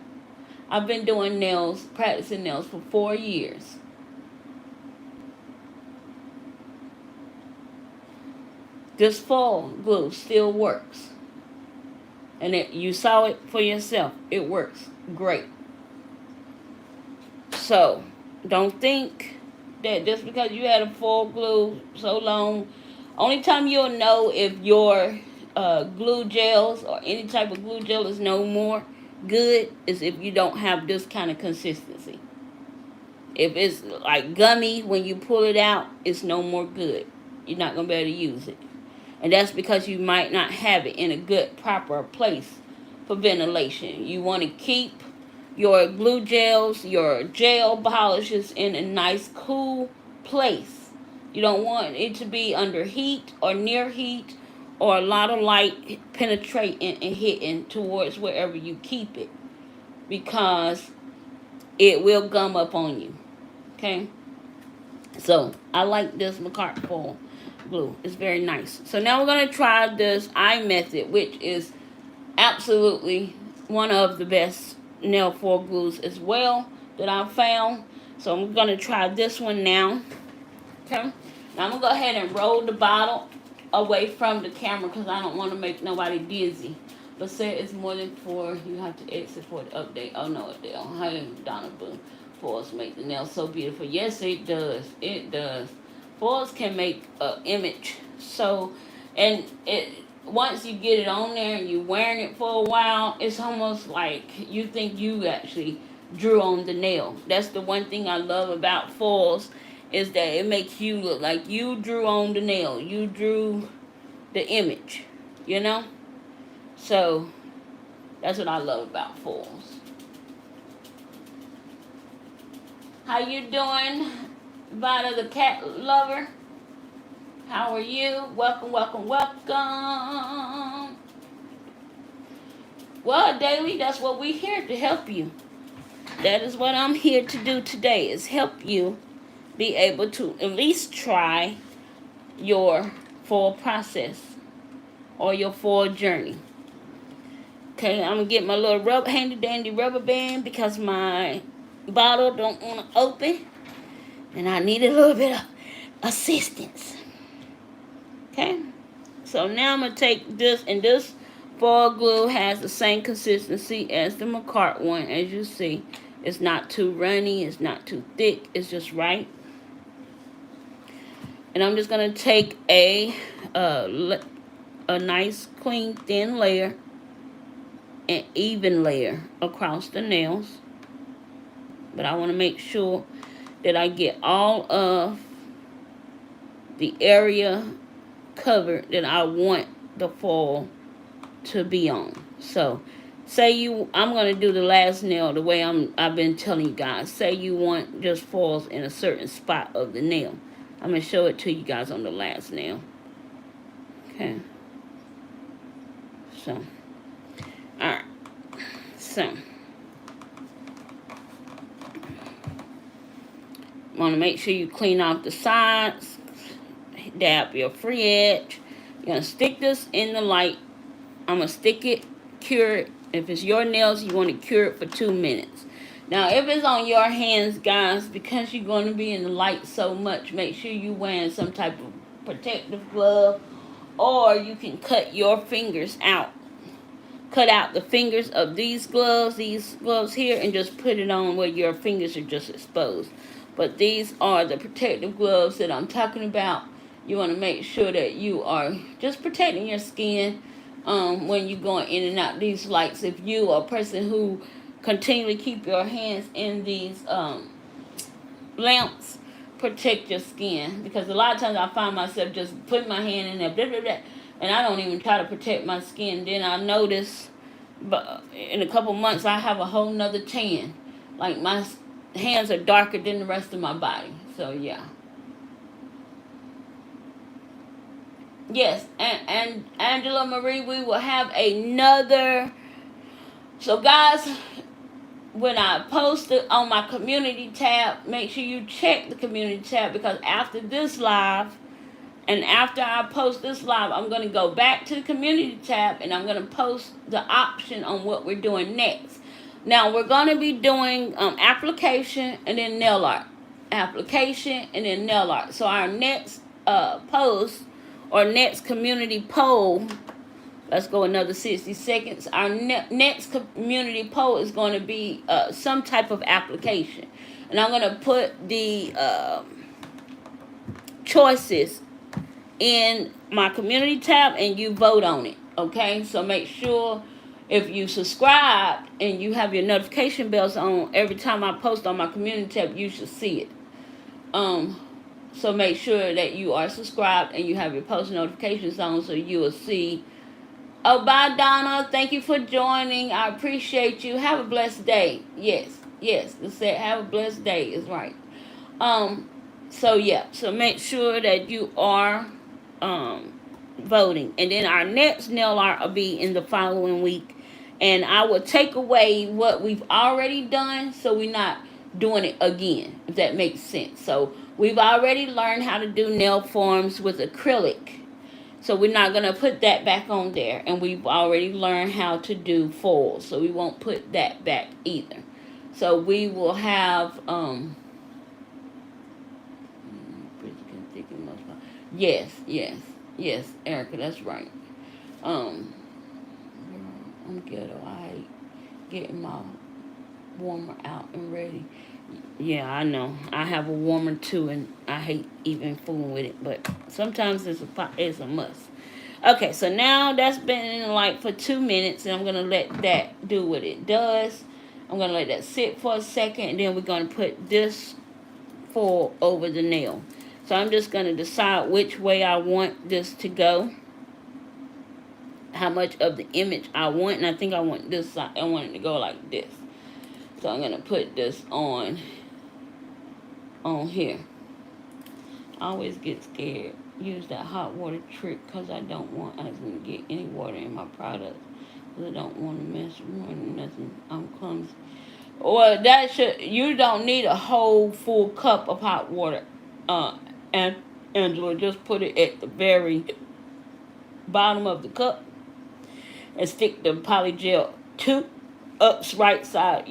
I've been doing nails, practicing nails for 4 years. This foil glue still works. And you saw it for yourself. It works great. So, don't think that just because you had a foil glue so long, only time you'll know if your glue gels or any type of glue gel is no more good is if you don't have this kind of consistency. If it's like gummy when you pull it out, it's no more good. You're not going to be able to use it. And that's because you might not have it in a good, proper place for ventilation. You want to keep your glue gels, your gel polishes in a nice, cool place. You don't want it to be under heat or near heat or a lot of light penetrating and hitting towards wherever you keep it, because it will gum up on you. Okay? So, I like this Macart foil glue. It's very nice. So now we're going to try this eye method, which is absolutely one of the best nail foil glues as well that I've found. So I'm going to try this one now. Okay. Now I'm going to go ahead and roll the bottle away from the camera because I don't want to make nobody dizzy. But say it's more than 4, you have to exit for the update. Oh no, it don't. Hey, Donna Boo. Foils make the nails so beautiful. Yes, it does. It does. Foils can make an image. So, and it once you get it on there and you're wearing it for a while, it's almost like you think you actually drew on the nail. That's the one thing I love about foils, is that it makes you look like you drew on the nail. You drew the image, you know? So, that's what I love about foils. How you doing, Vita the cat lover? How are you? Welcome, welcome, welcome. Well, Daily, that's what we're here to help you. That is what I'm here to do today, is help you be able to at least try your foil process or your foil journey. Okay, I'm gonna get my little handy dandy rubber band because my bottle don't want to open, and I need a little bit of assistance. Okay, so now I'm gonna take this, and this foil glue has the same consistency as the McCart one. As you see, it's not too runny, it's not too thick, it's just right. And I'm just gonna take a nice clean thin layer, an even layer across the nails, but I want to make sure that I get all of the area covered that I want the foil to be on. So I'm going to do the last nail the way I've been telling you guys. Say you want just foils in a certain spot of the nail. I'm going to show it to you guys on the last nail. Okay. So, alright. So, want to make sure you clean off the sides. Dab your free edge. You're going to stick this in the light. I'm going to stick it, cure it. If it's your nails, you want to cure it for 2 minutes. Now, if it's on your hands, guys, because you're going to be in the light so much, make sure you're wearing some type of protective glove, or you can cut your fingers out. Cut out the fingers of these gloves here, and just put it on where your fingers are just exposed. But these are the protective gloves that I'm talking about. You want to make sure that you are just protecting your skin when you're going in and out these lights. If you are a person who continually keep your hands in these lamps, protect your skin, because a lot of times I find myself just putting my hand in there, blah, blah, blah, and I don't even try to protect my skin. Then I notice, but in a couple months, I have a whole nother tan. Like, my hands are darker than the rest of my body. So yeah. Yes, and Angela Marie, we will have another. So guys, when I post it on my community tab, make sure you check the community tab, because after this live, and after I post this live, I'm going to go back to the community tab, and I'm going to post the option on what we're doing next. Now, we're going to be doing application and then nail art. Application and then nail art. So our next post or next community poll, let's go another 60 seconds. Our next community poll is going to be some type of application. And I'm going to put the choices in my community tab, and you vote on it. Okay? So make sure if you subscribe and you have your notification bells on, every time I post on my community tab, you should see it. So make sure that you are subscribed and you have your post notifications on, so you will see. Oh, bye, Donna. Thank you for joining. I appreciate you. Have a blessed day. Yes. It said have a blessed day is right. So yeah. So make sure that you are voting. And then our next nail art will be in the following week. And I will take away what we've already done, so we're not doing it again, if that makes sense. So we've already learned how to do nail forms with acrylic. So we're not going to put that back on there. And we've already learned how to do foils, so we won't put that back either. So we will have, yes, Erica, that's right. I'm ghetto. I hate getting my warmer out and ready. Yeah, I know. I have a warmer too, and I hate even fooling with it. But sometimes it's a must. Okay, so now that's been in the light for 2 minutes, and I'm gonna let that do what it does. I'm gonna let that sit for a second, and then we're gonna put this foil over the nail. So I'm just gonna decide which way I want this to go, how much of the image I want, and I think I want this side. I want it to go like this. So I'm gonna put this on here. I always get scared. Use that hot water trick, because I don't want us to get any water in my product. I don't want to mess with nothing. I'm clumsy. Well, that should, you don't need a whole full cup of hot water. And Angela, just put it at the very bottom of the cup and stick the polygel to up's right side,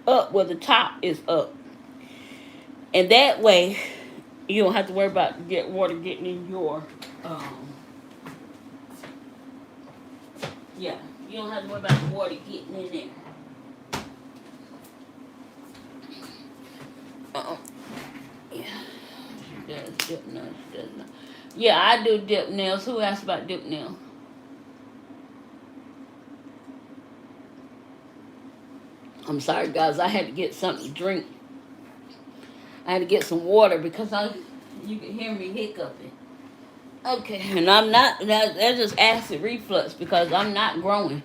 up where the top is up. And that way you don't have to worry about water getting in your yeah, you don't have to worry about the water getting in there. Yeah. She does dip nails, she does not. Yeah, I do dip nails. Who asked about dip nails? I'm sorry, guys. I had to get something to drink. I had to get some water because you can hear me hiccuping. Okay, and I'm not, that's just acid reflux because I'm not growing.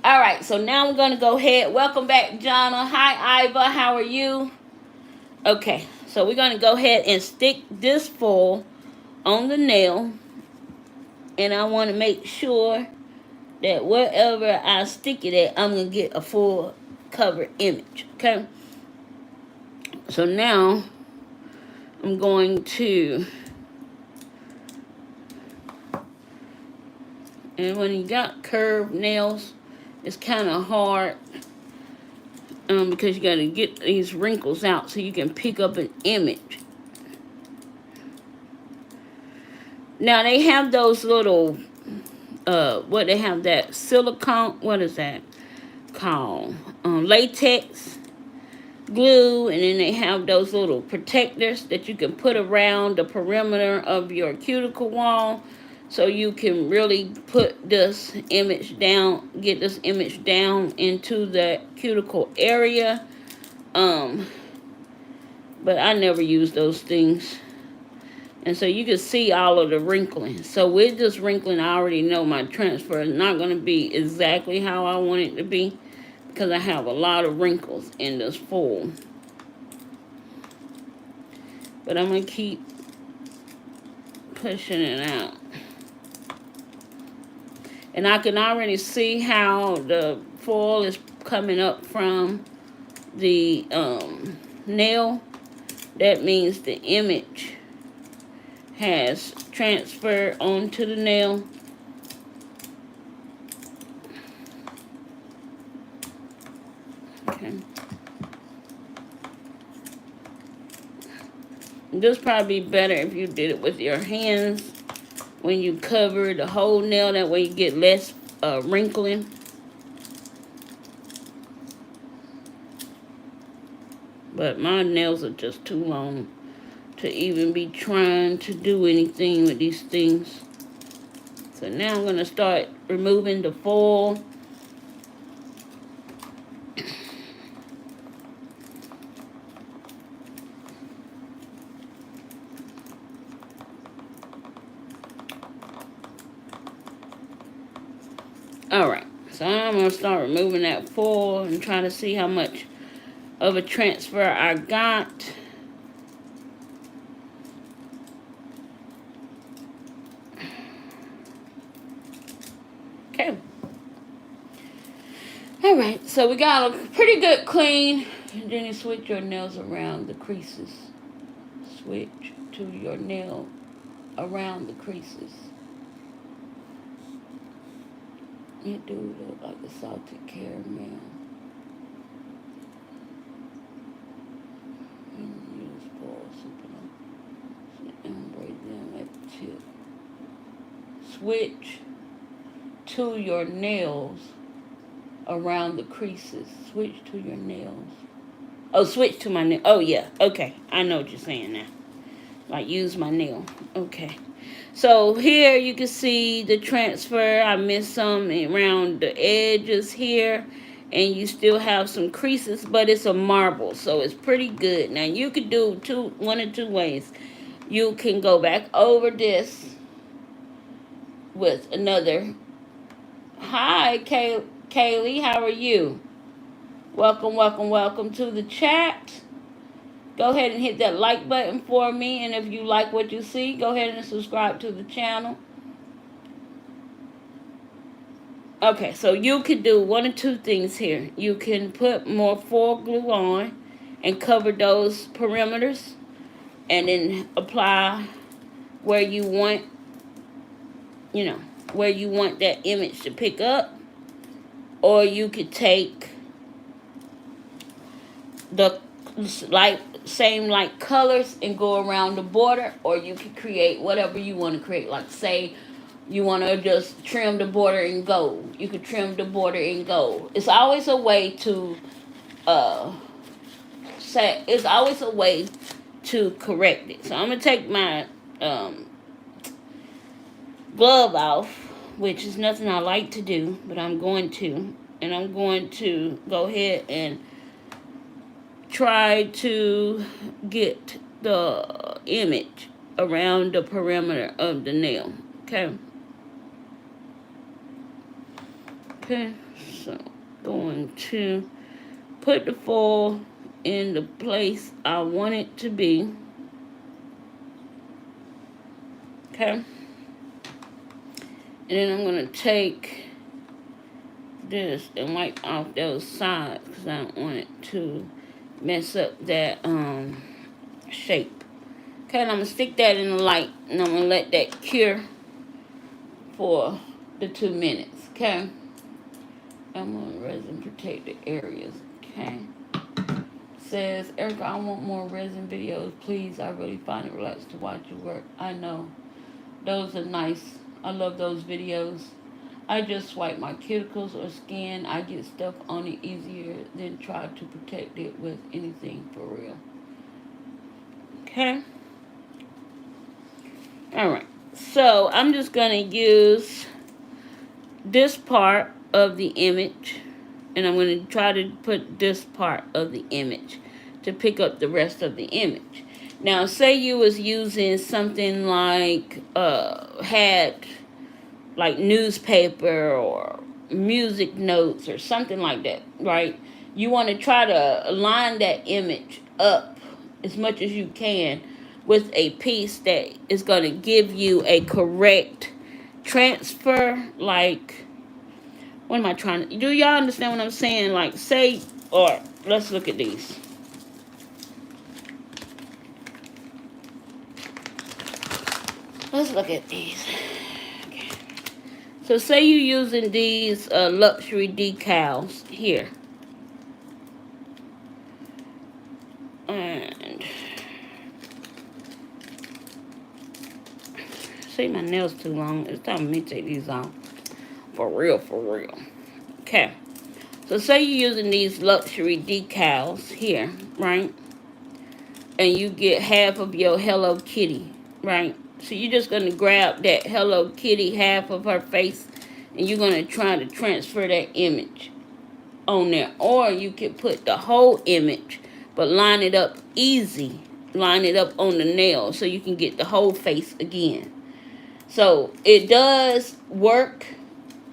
All right, so now we're going to go ahead. Welcome back, Jonna. Hi, Iva. How are you? Okay, so we're going to go ahead and stick this foil on the nail. And I want to make sure that wherever I stick it at, I'm going to get a full cover image. Okay? So now I'm going to, and when you got curved nails, it's kind of hard because you got to get these wrinkles out so you can pick up an image. Now they have those little, they have that silicone, what is that called? Latex glue, and then they have those little protectors that you can put around the perimeter of your cuticle wall so you can really put this image down, get this image down into the cuticle area. But I never use those things. And so you can see all of the wrinkling. So with this wrinkling, I already know my transfer is not going to be exactly how I want it to be because I have a lot of wrinkles in this foil. But I'm going to keep pushing it out. And I can already see how the foil is coming up from the nail. That means the image has transferred onto the nail. Okay. This probably be better if you did it with your hands when you cover the whole nail. That way you get less wrinkling. But my nails are just too long to even be trying to do anything with these things. So now I'm going to start removing the foil. Alright, so I'm going to start removing that foil and try to see how much of a transfer I got. Okay. Alright, so we got a pretty good clean. And then you switch your nails around the creases. Switch to your nail around the creases. It do look like a salted caramel. And use foil and braid them at the tip. Switch to your nails around the creases. Switch to your nails. Oh, switch to my nail. Oh, yeah. Okay. I know what you're saying now. Like, use my nail. Okay. So, here you can see the transfer. I missed some around the edges here. And you still have some creases, but it's a marble. So, it's pretty good. Now, you could do one or two ways. You can go back over this with another. Hi, Kaylee. How are you? Welcome to the chat. Go ahead and hit that like button for me. And if you like what you see, go ahead and subscribe to the channel. Okay, so you could do one or two things here. You can put more foil glue on and cover those perimeters, and then apply where you want, you know, where you want that image to pick up. Or you could take the like same like colors and go around the border, or you could create whatever you want to create. Like say you want to just trim the border in gold, you could trim the border in gold. It's always a way to uh say, it's always a way to correct it. So I'm gonna take my glove off, which is nothing I like to do, but I'm going to, and I'm going to go ahead and try to get the image around the perimeter of the nail. Okay. Okay, so going to put the foil in the place I want it to be. Okay. And then I'm going to take this and wipe off those sides because I don't want it to mess up that shape. Okay, and I'm going to stick that in the light, and I'm going to let that cure for the 2 minutes. Okay. I'm going to resin protect the areas. Okay. Says, Erica, I want more resin videos, please. I really find it relaxed to watch your work. I know. Those are nice. I love those videos. I just swipe my cuticles or skin. I get stuff on it easier than try to protect it with anything for real. Okay. Alright. So I'm just going to use this part of the image, and I'm going to try to put this part of the image to pick up the rest of the image. Now, say you was using something like, had like newspaper or music notes or something like that, right? You want to try to line that image up as much as you can with a piece that is going to give you a correct transfer. Like, what am I trying to do? Y'all understand what I'm saying? Like, say, or let's look at these. Let's look at these. Okay. So say you're using these luxury decals here. And see, my nails too long. It's time for me to take these off. For real, for real. Okay. So say you're using these luxury decals here, right? And you get half of your Hello Kitty, right? So you're just going to grab that Hello Kitty, half of her face, and you're going to try to transfer that image on there. Or you can put the whole image, but line it up easy. Line it up on the nail so you can get the whole face again. So it does work,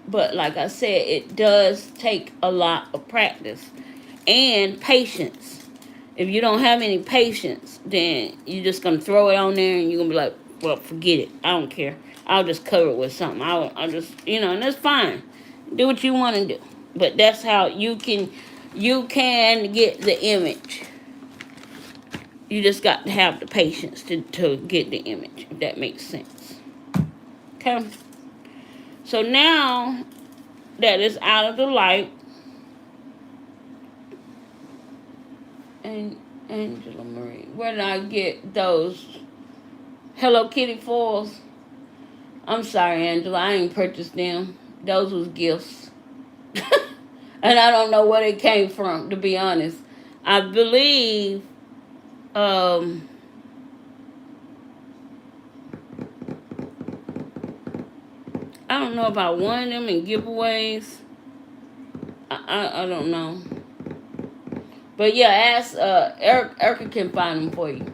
but like I said, it does take a lot of practice and patience. If you don't have any patience, then you're just going to throw it on there and you're going to be like, well, forget it. I don't care. I'll just cover it with something. I'll just, and that's fine. Do what you want to do. But that's how you can get the image. You just got to have the patience to get the image, if that makes sense. Okay. So now that it's out of the light, and Angela Marie, where did I get those Hello Kitty foils? I'm sorry, Angela, I ain't purchased them. Those was gifts. And I don't know where they came from, to be honest. I believe, I don't know if I won them in giveaways. I don't know. But yeah, ask Erica can find them for you.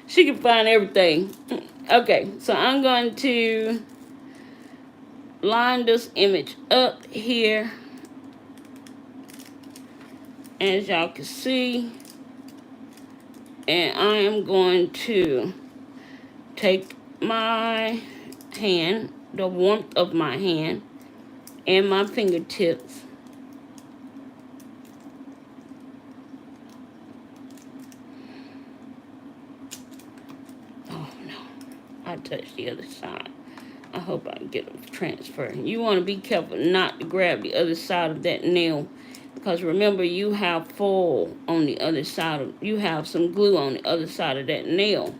She can find everything. Okay, so I'm going to line this image up here. As y'all can see. And I am going to take my hand, the warmth of my hand and my fingertips. Oh no, I touched the other side. I hope I can get a transfer. You want to be careful not to grab the other side of that nail, because remember, you have foil on the other side of, you have some glue on the other side of that nail.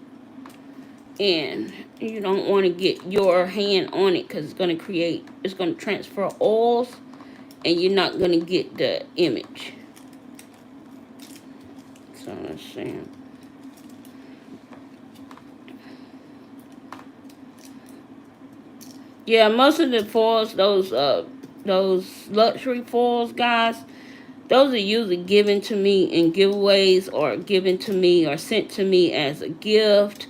And you don't want to get your hand on it, because it's going to create, it's going to transfer oils, and you're not going to get the image. So let's see. Yeah, most of the foils, those luxury foils, guys, those are usually given to me in giveaways, or given to me or sent to me as a gift.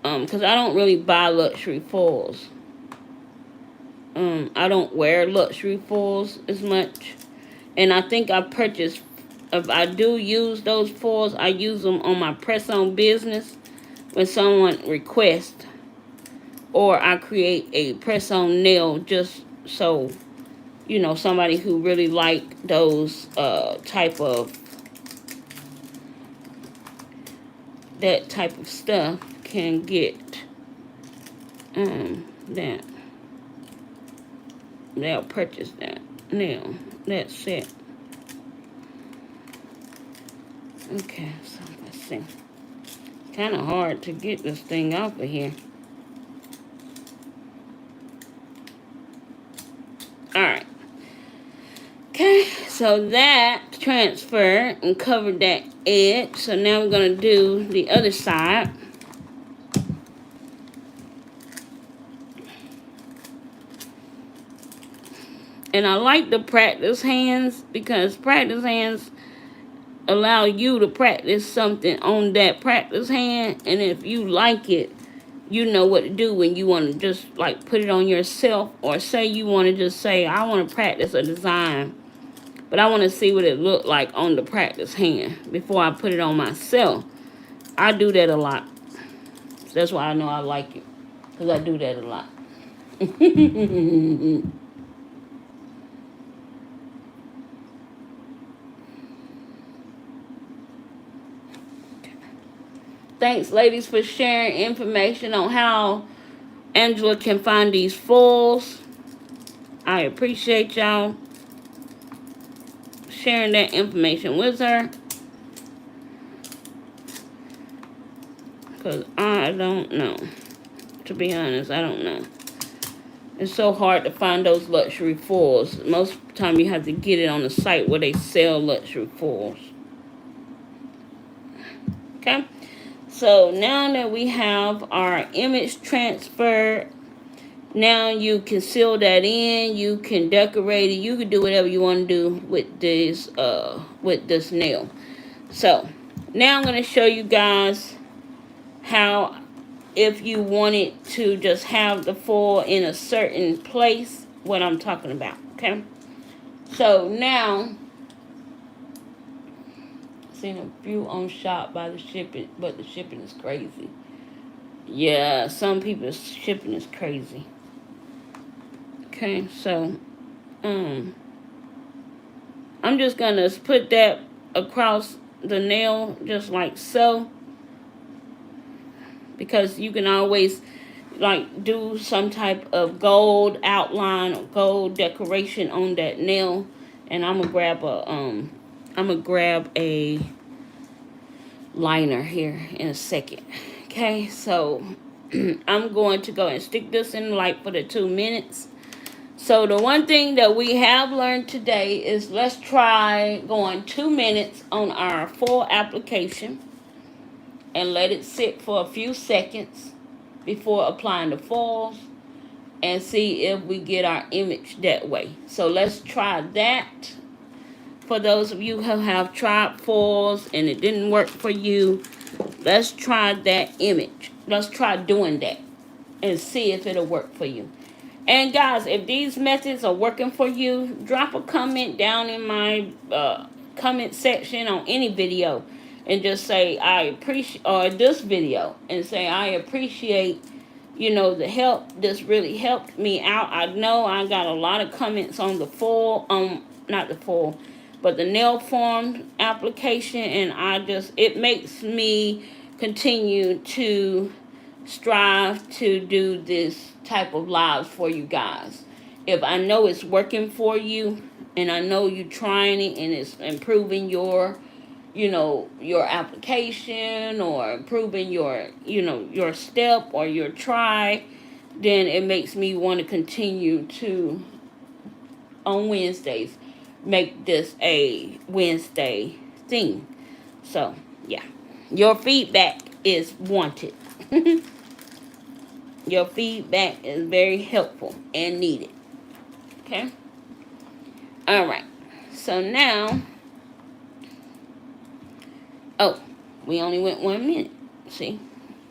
Because I don't really buy luxury foils. I don't wear luxury foils as much. And I think I purchased, if I do use those foils, I use them on my press-on business when someone requests. Or I create a press-on nail just so, you know, somebody who really like those type of, that type of stuff can get that. They'll purchase that nail, that set. Okay, so let's see. Kind of hard to get this thing off of here. Alright. Okay, so that transfer and covered that edge. So now we're going to do the other side. And I like the practice hands, because practice hands allow you to practice something on that practice hand. And if you like it, you know what to do when you want to just like put it on yourself, or say you want to just say, I want to practice a design, but I want to see what it looked like on the practice hand before I put it on myself. I do that a lot. That's why I know I like it, because I do that a lot. Thanks, ladies, for sharing information on how Angela can find these foils. I appreciate y'all sharing that information with her, because I don't know. To be honest, I don't know. It's so hard to find those luxury foils. Most of the time you have to get it on the site where they sell luxury foils. Okay? So now that we have our image transfer, now you can seal that in, you can decorate it, you can do whatever you want to do with this nail. So now I'm going to show you guys how, if you wanted to just have the foil in a certain place, what I'm talking about. Okay, so now seen a few on shop by the shipping, but the shipping is crazy. Yeah, some people's shipping is crazy. Okay, so I'm just gonna put that across the nail just like so, because you can always like do some type of gold outline or gold decoration on that nail. And I'm gonna grab a liner here in a second. Okay, so I'm going to go and stick this in the light for the 2 minutes. So the one thing that we have learned today is, let's try going 2 minutes on our full application and let it sit for a few seconds before applying the foils, and see if we get our image that way. So let's try that. For those of you who have tried foils and it didn't work for you, let's try that image. Let's try doing that and see if it'll work for you. And guys, if these methods are working for you, drop a comment down in my comment section on any video, and just say I appreciate, or this video, and say I appreciate the help. This really helped me out. I know I got a lot of comments on the full, not the full, but the nail form application, and it makes me continue to strive to do this type of lives for you guys. If I know it's working for you, and I know you're trying it and it's improving your application, or improving your step or your try, then it makes me want to continue to, on Wednesdays, make this a Wednesday thing. So, yeah. Your feedback is wanted. Your feedback is very helpful and needed. Okay? Alright. So now, oh, we only went 1 minute. See,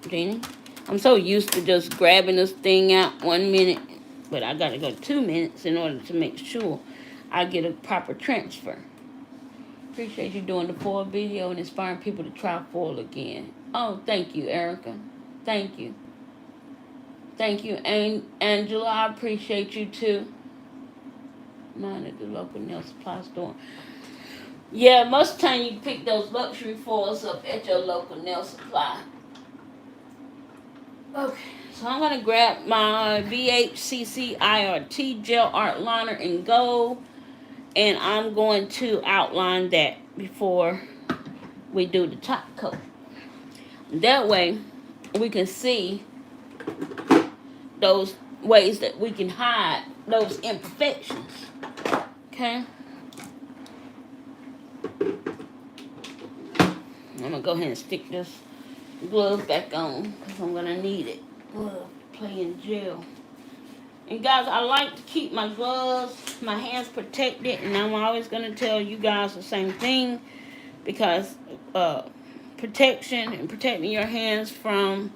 Jeannie? I'm so used to just grabbing this thing out 1 minute, but I gotta go 2 minutes in order to make sure I get a proper transfer. Appreciate you doing the foil video and inspiring people to try foil again. Oh, thank you, Erica. Thank you. Thank you, Angela. I appreciate you too. Mine at the local nail supply store. Yeah, most of the time you pick those luxury foils up at your local nail supply. Okay, so I'm going to grab my VHCC IRT Gel Art Liner in gold, and I'm going to outline that before we do the top coat. That way, we can see those ways that we can hide those imperfections. Okay? I'm going to go ahead and stick this glove back on, because I'm going to need it. Glove, playing gel. And guys, I like to keep my gloves, my hands protected, and I'm always going to tell you guys the same thing, because protection and protecting your hands from,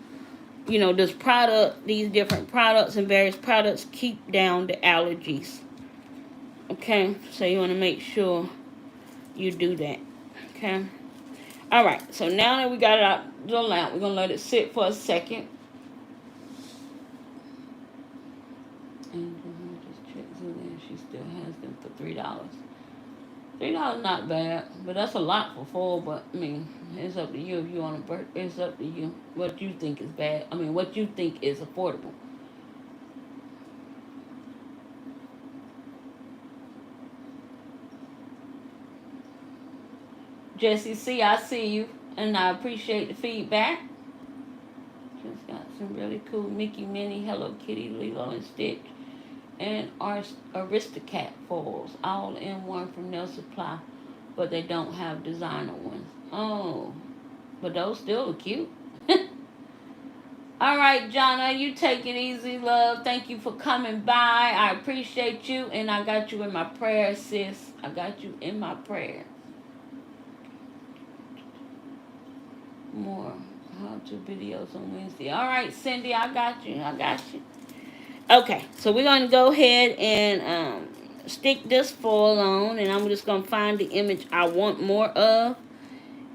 this product, these different products and various products keep down the allergies. Okay, so you want to make sure you do that. Okay. Alright, so now that we got it out the lamp, we're going to let it sit for a second. And just check Zulia, she still has them for $3. $3 not bad, but that's a lot for foil. But I mean, it's up to you if you want to. It's up to you what you think is bad. I mean, what you think is affordable. Jesse C, I see you, and I appreciate the feedback. Just got some really cool Mickey, Minnie, Hello Kitty, Lilo and Stitch, and Aristocat foils, all in one from Nail Supply, but they don't have designer ones. Oh, but those still are cute. All right, Jonna, you take it easy, love. Thank you for coming by. I appreciate you, and I got you in my prayers, sis. I got you in my prayers. More how-to videos on Wednesday. All right, Cindy, I got you. Okay, so we're going to go ahead and stick this foil on, and I'm just going to find the image I want more of,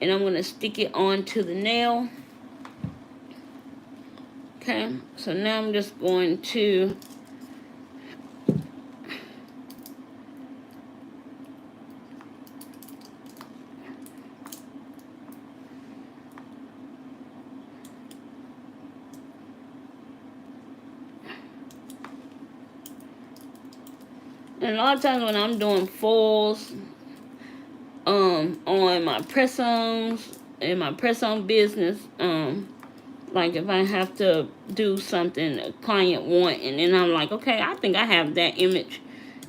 and I'm going to stick it onto the nail. Okay, so now I'm just going to and a lot of times when I'm doing foils on my press-ons, in my press-on business, like if I have to do something a client want, and then I'm like, okay, I think I have that image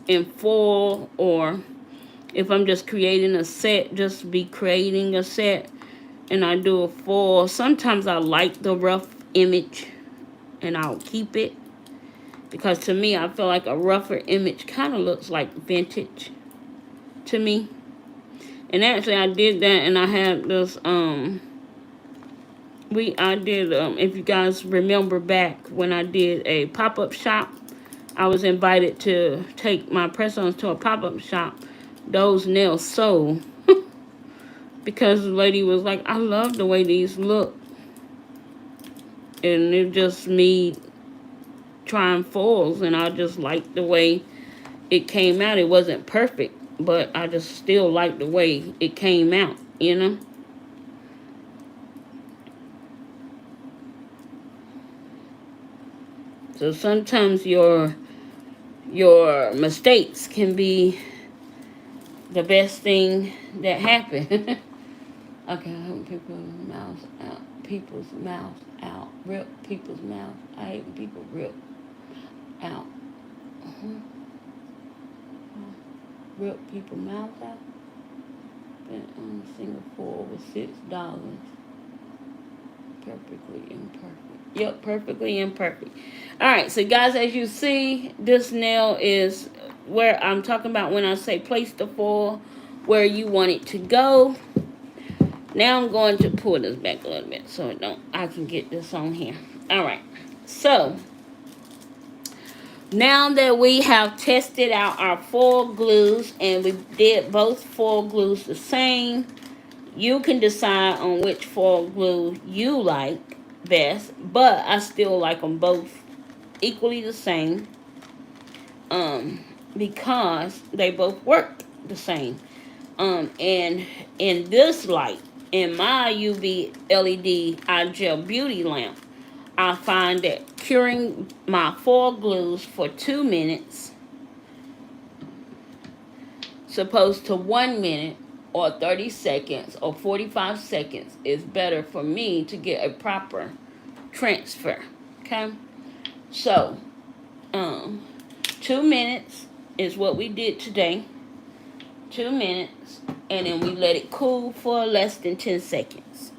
in foil, or if I'm just creating a set, just be creating a set, and I do a foil, sometimes I like the rough image, and I'll keep it, because to me, I feel like a rougher image kind of looks like vintage to me. And actually, I did that, and I had this, if you guys remember back when I did a pop-up shop, I was invited to take my press-ons to a pop-up shop. Those nails sold because the lady was like, I love the way these look. And it just made trying foils, and I just liked the way it came out. It wasn't perfect, but I just still liked the way it came out, you know. So sometimes your mistakes can be the best thing that happened. Okay, I hope people's mouths out. People's mouths out. Rip people's mouths. I hate when people rip out. Rip people's mouths out. Been on Singapore with $6. Perfectly imperfect. Yep, perfectly imperfect. Alright, so guys, as you see, this nail is where I'm talking about when I say place the foil where you want it to go. Now I'm going to pull this back a little bit so I can get this on here. Alright, so now that we have tested out our foil glues and we did both foil glues the same, you can decide on which foil glue you like best, but I still like them both equally the same because they both work the same. And in this light, in my UV LED eye gel beauty lamp, I find that curing my foil glues for 2 minutes, supposed to 1 minute or 30 seconds or 45 seconds is better for me to get a proper transfer. Okay, so 2 minutes is what we did today. 2 minutes, and then we let it cool for less than 10 seconds.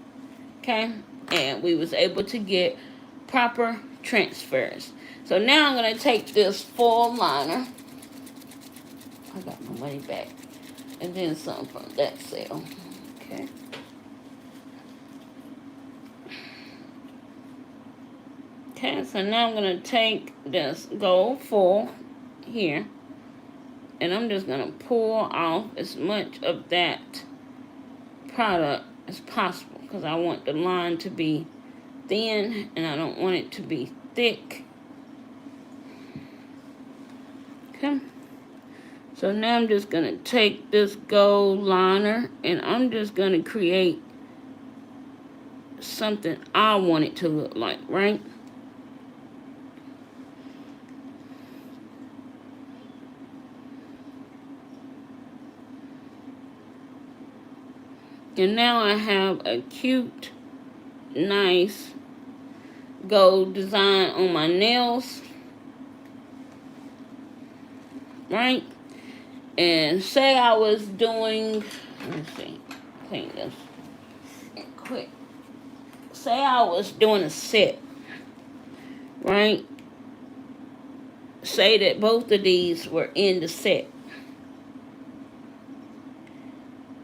Okay, and we was able to get proper transfers. So now I'm going to take this foil liner. I got my money back. And then some from that sale. Okay. Okay, so now I'm going to take this gold foil here. And I'm just going to pull off as much of that product as possible. Because I want the line to be thin and I don't want it to be thick. Okay. So now I'm just going to take this gold liner and I'm just going to create something I want it to look like, right? And now I have a cute, nice gold design on my nails, right? And say I was doing, let me see, clean this quick. Say I was doing a set, right? Say that both of these were in the set.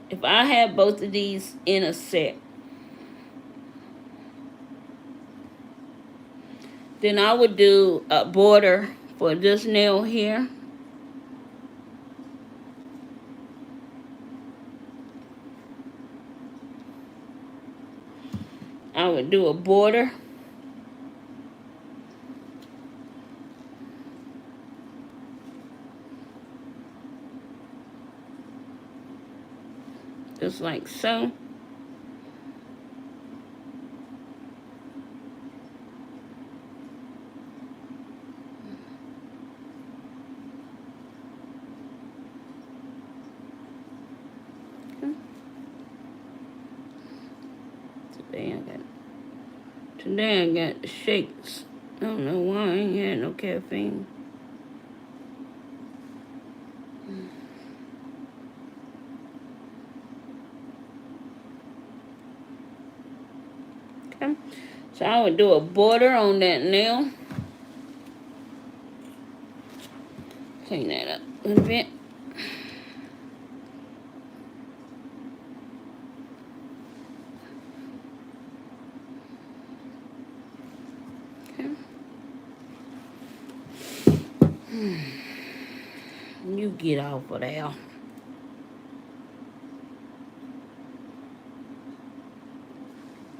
If I had both of these in a set, then I would do a border for this nail here. I would do a border. Just like so. Today I got the shakes. I don't know why I ain't had no caffeine. Okay. So I would do a border on that nail. Clean that up a little bit. You get off of there.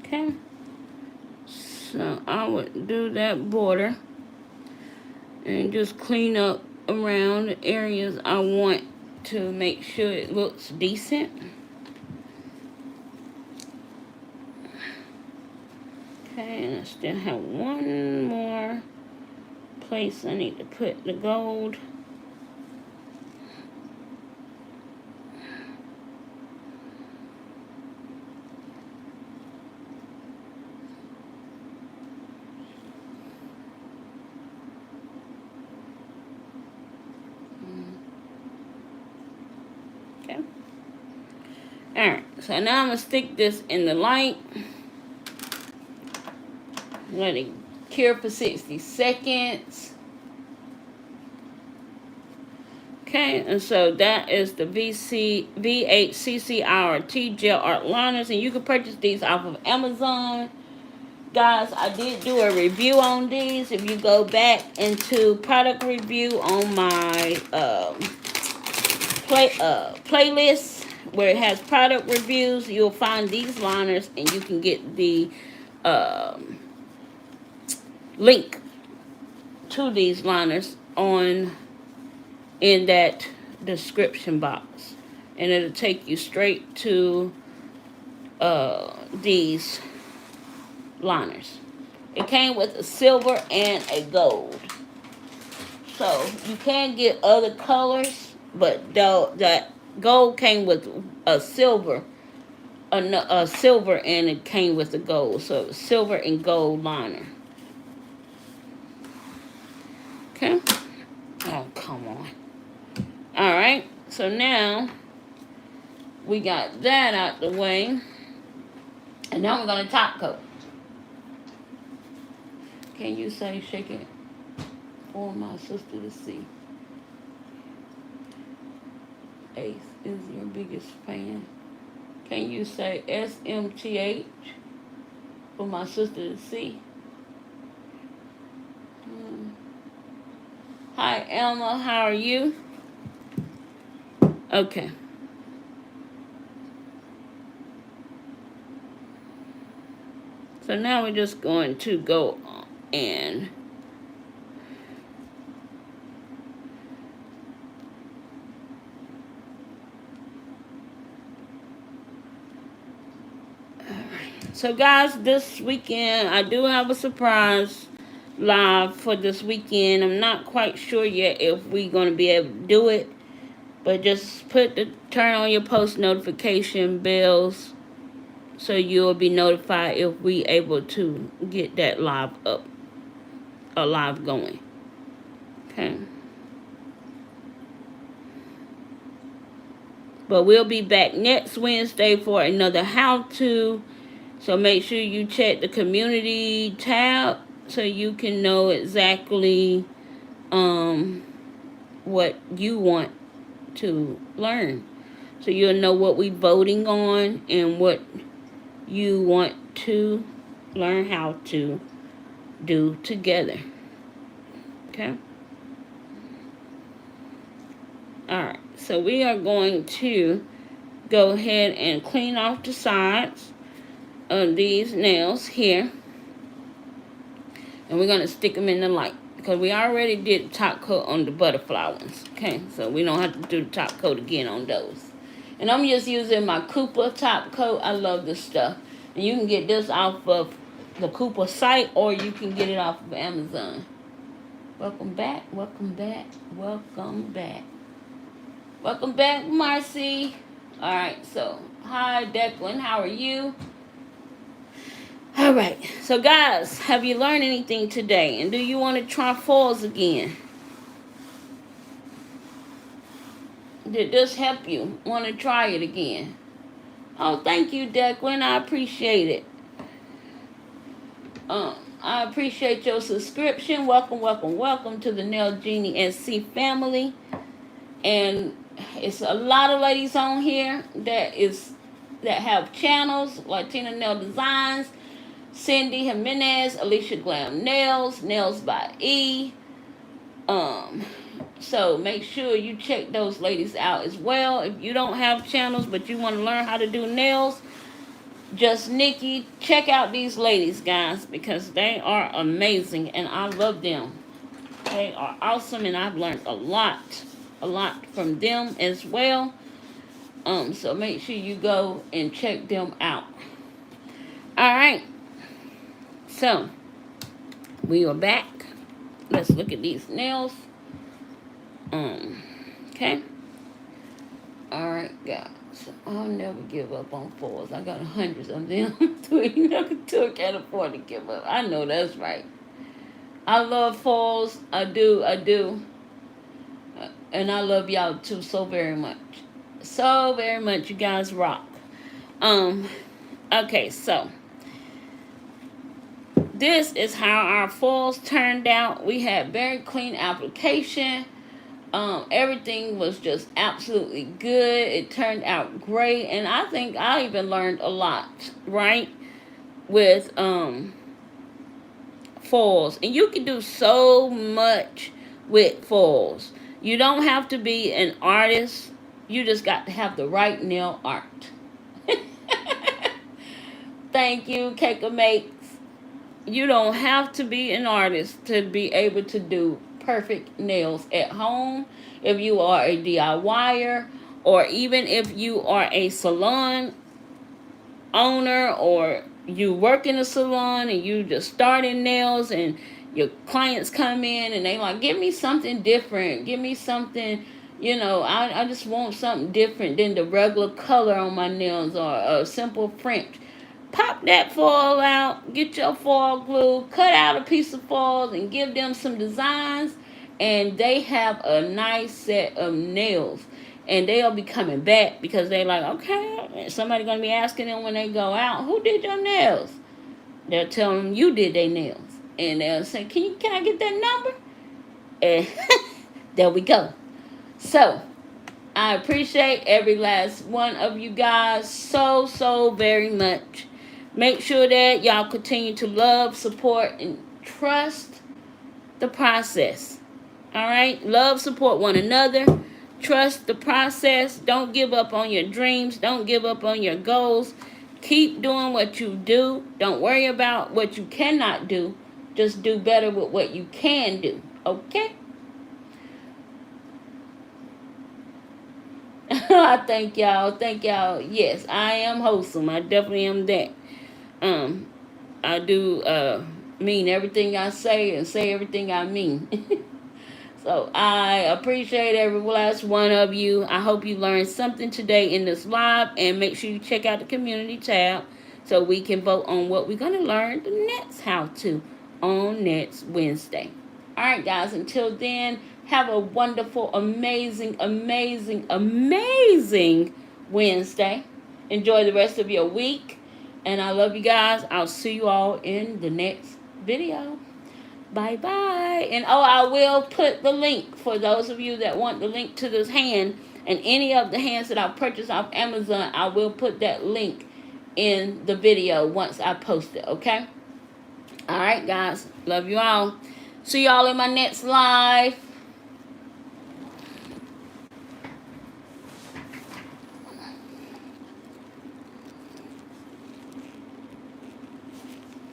Okay. So I would do that border. and just clean up around the areas I want to make sure it looks decent. Okay, and I still have one more place I need to put the gold. Okay. Alright, so now I'm going to stick this in the light. Let it cure for 60 seconds. Okay, and so that is the V8CCRT Gel Art Liners, and you can purchase these off of Amazon. Guys, I did do a review on these. If you go back into product review on my playlist where it has product reviews, you'll find these liners, and you can get the link to these liners in that description box, and it'll take you straight to these liners. It came with a silver and a gold, so you can get other colors, but that gold came with a silver, and it came with the gold, so it was silver and gold liner. Okay. Oh, come on. Alright, so now we got that out the way. And now we're going to top coat. Can you say shake it for my sister to see? Ace is your biggest fan. Can you say SMTH for my sister to see? Hi, Elma. How are you? Okay. So now we're just going to go and so guys, this weekend I do have a surprise live for this weekend. I'm not quite sure yet if we're going to be able to do it, but just turn on your post notification bells so you'll be notified if we able to get that live going. Okay. But we'll be back next Wednesday for another how-to. So make sure you check the community tab so you can know exactly what you want to learn. So you'll know what we're voting on and what you want to learn how to do together. Okay? Alright, so we are going to go ahead and clean off the sides of these nails here. And we're going to stick them in the light, because we already did the top coat on the butterfly ones. Okay, so we don't have to do the top coat again on those. And I'm just using my Cooper top coat. I love this stuff. And you can get this off of the Cooper site, or you can get it off of Amazon. Welcome back, welcome back, welcome back. Welcome back, Marcy. Alright, so hi Declan, how are you? Alright, so guys, have you learned anything today? And do you want to try foils again? Did this help you? Want to try it again? Oh, thank you, Declan. I appreciate it. I appreciate your subscription. Welcome, welcome, welcome to the Nail Genie SC family. And it's a lot of ladies on here that have channels. Latina Nail Designs, Cindy Jimenez, Alicia Glam Nails, Nails by E. So make sure you check those ladies out as well. If you don't have channels but you want to learn how to do nails, just Nikki, check out these ladies, guys, because they are amazing and I love them. They are awesome, and I've learned a lot from them as well. So make sure you go and check them out. All right. So we are back. Let's look at these nails. Okay. All right, guys. I'll never give up on foils. I got hundreds of them. Still can't afford to give up. I know that's right. I love foils. I do. And I love y'all too so very much. So very much. You guys rock. Okay, so this is how our foils turned out. We had very clean application. Everything was just absolutely good. It turned out great, and I think I even learned a lot, right, with foils. And you can do so much with foils. You don't have to be an artist. You just got to have the right nail art. Thank you, Cake Makes. You don't have to be an artist to be able to do perfect nails at home. If you are a DIYer, or even if you are a salon owner, or you work in a salon and you just starting nails, and your clients come in and they like, give me something different, give me something, I just want something different than the regular color on my nails, or a simple French. Pop that foil out, get your foil glue, cut out a piece of foil and give them some designs, and they have a nice set of nails. And they'll be coming back because they're like, okay, somebody going to be asking them when they go out, who did your nails? They'll tell them you did their nails. And they'll say, can I get that number? And there we go. So, I appreciate every last one of you guys so very much. Make sure that y'all continue to love, support, and trust the process. All right? Love, support one another. Trust the process. Don't give up on your dreams. Don't give up on your goals. Keep doing what you do. Don't worry about what you cannot do. Just do better with what you can do. Okay? I thank y'all. Thank y'all. Yes, I am wholesome. I definitely am that. I do mean everything I say and say everything I mean. So I appreciate every last one of you. I hope you learned something today in this live, and make sure you check out the community tab so we can vote on what we're going to learn the next how-to on next Wednesday. All right, guys, until then, have a wonderful, amazing Wednesday. Enjoy the rest of your week. And I love you guys. I'll see you all in the next video. Bye-bye. And I will put the link for those of you that want the link to this hand, and any of the hands that I've purchased off Amazon, I will put that link in the video once I post it, okay? All right, guys. Love you all. See y'all in my next live.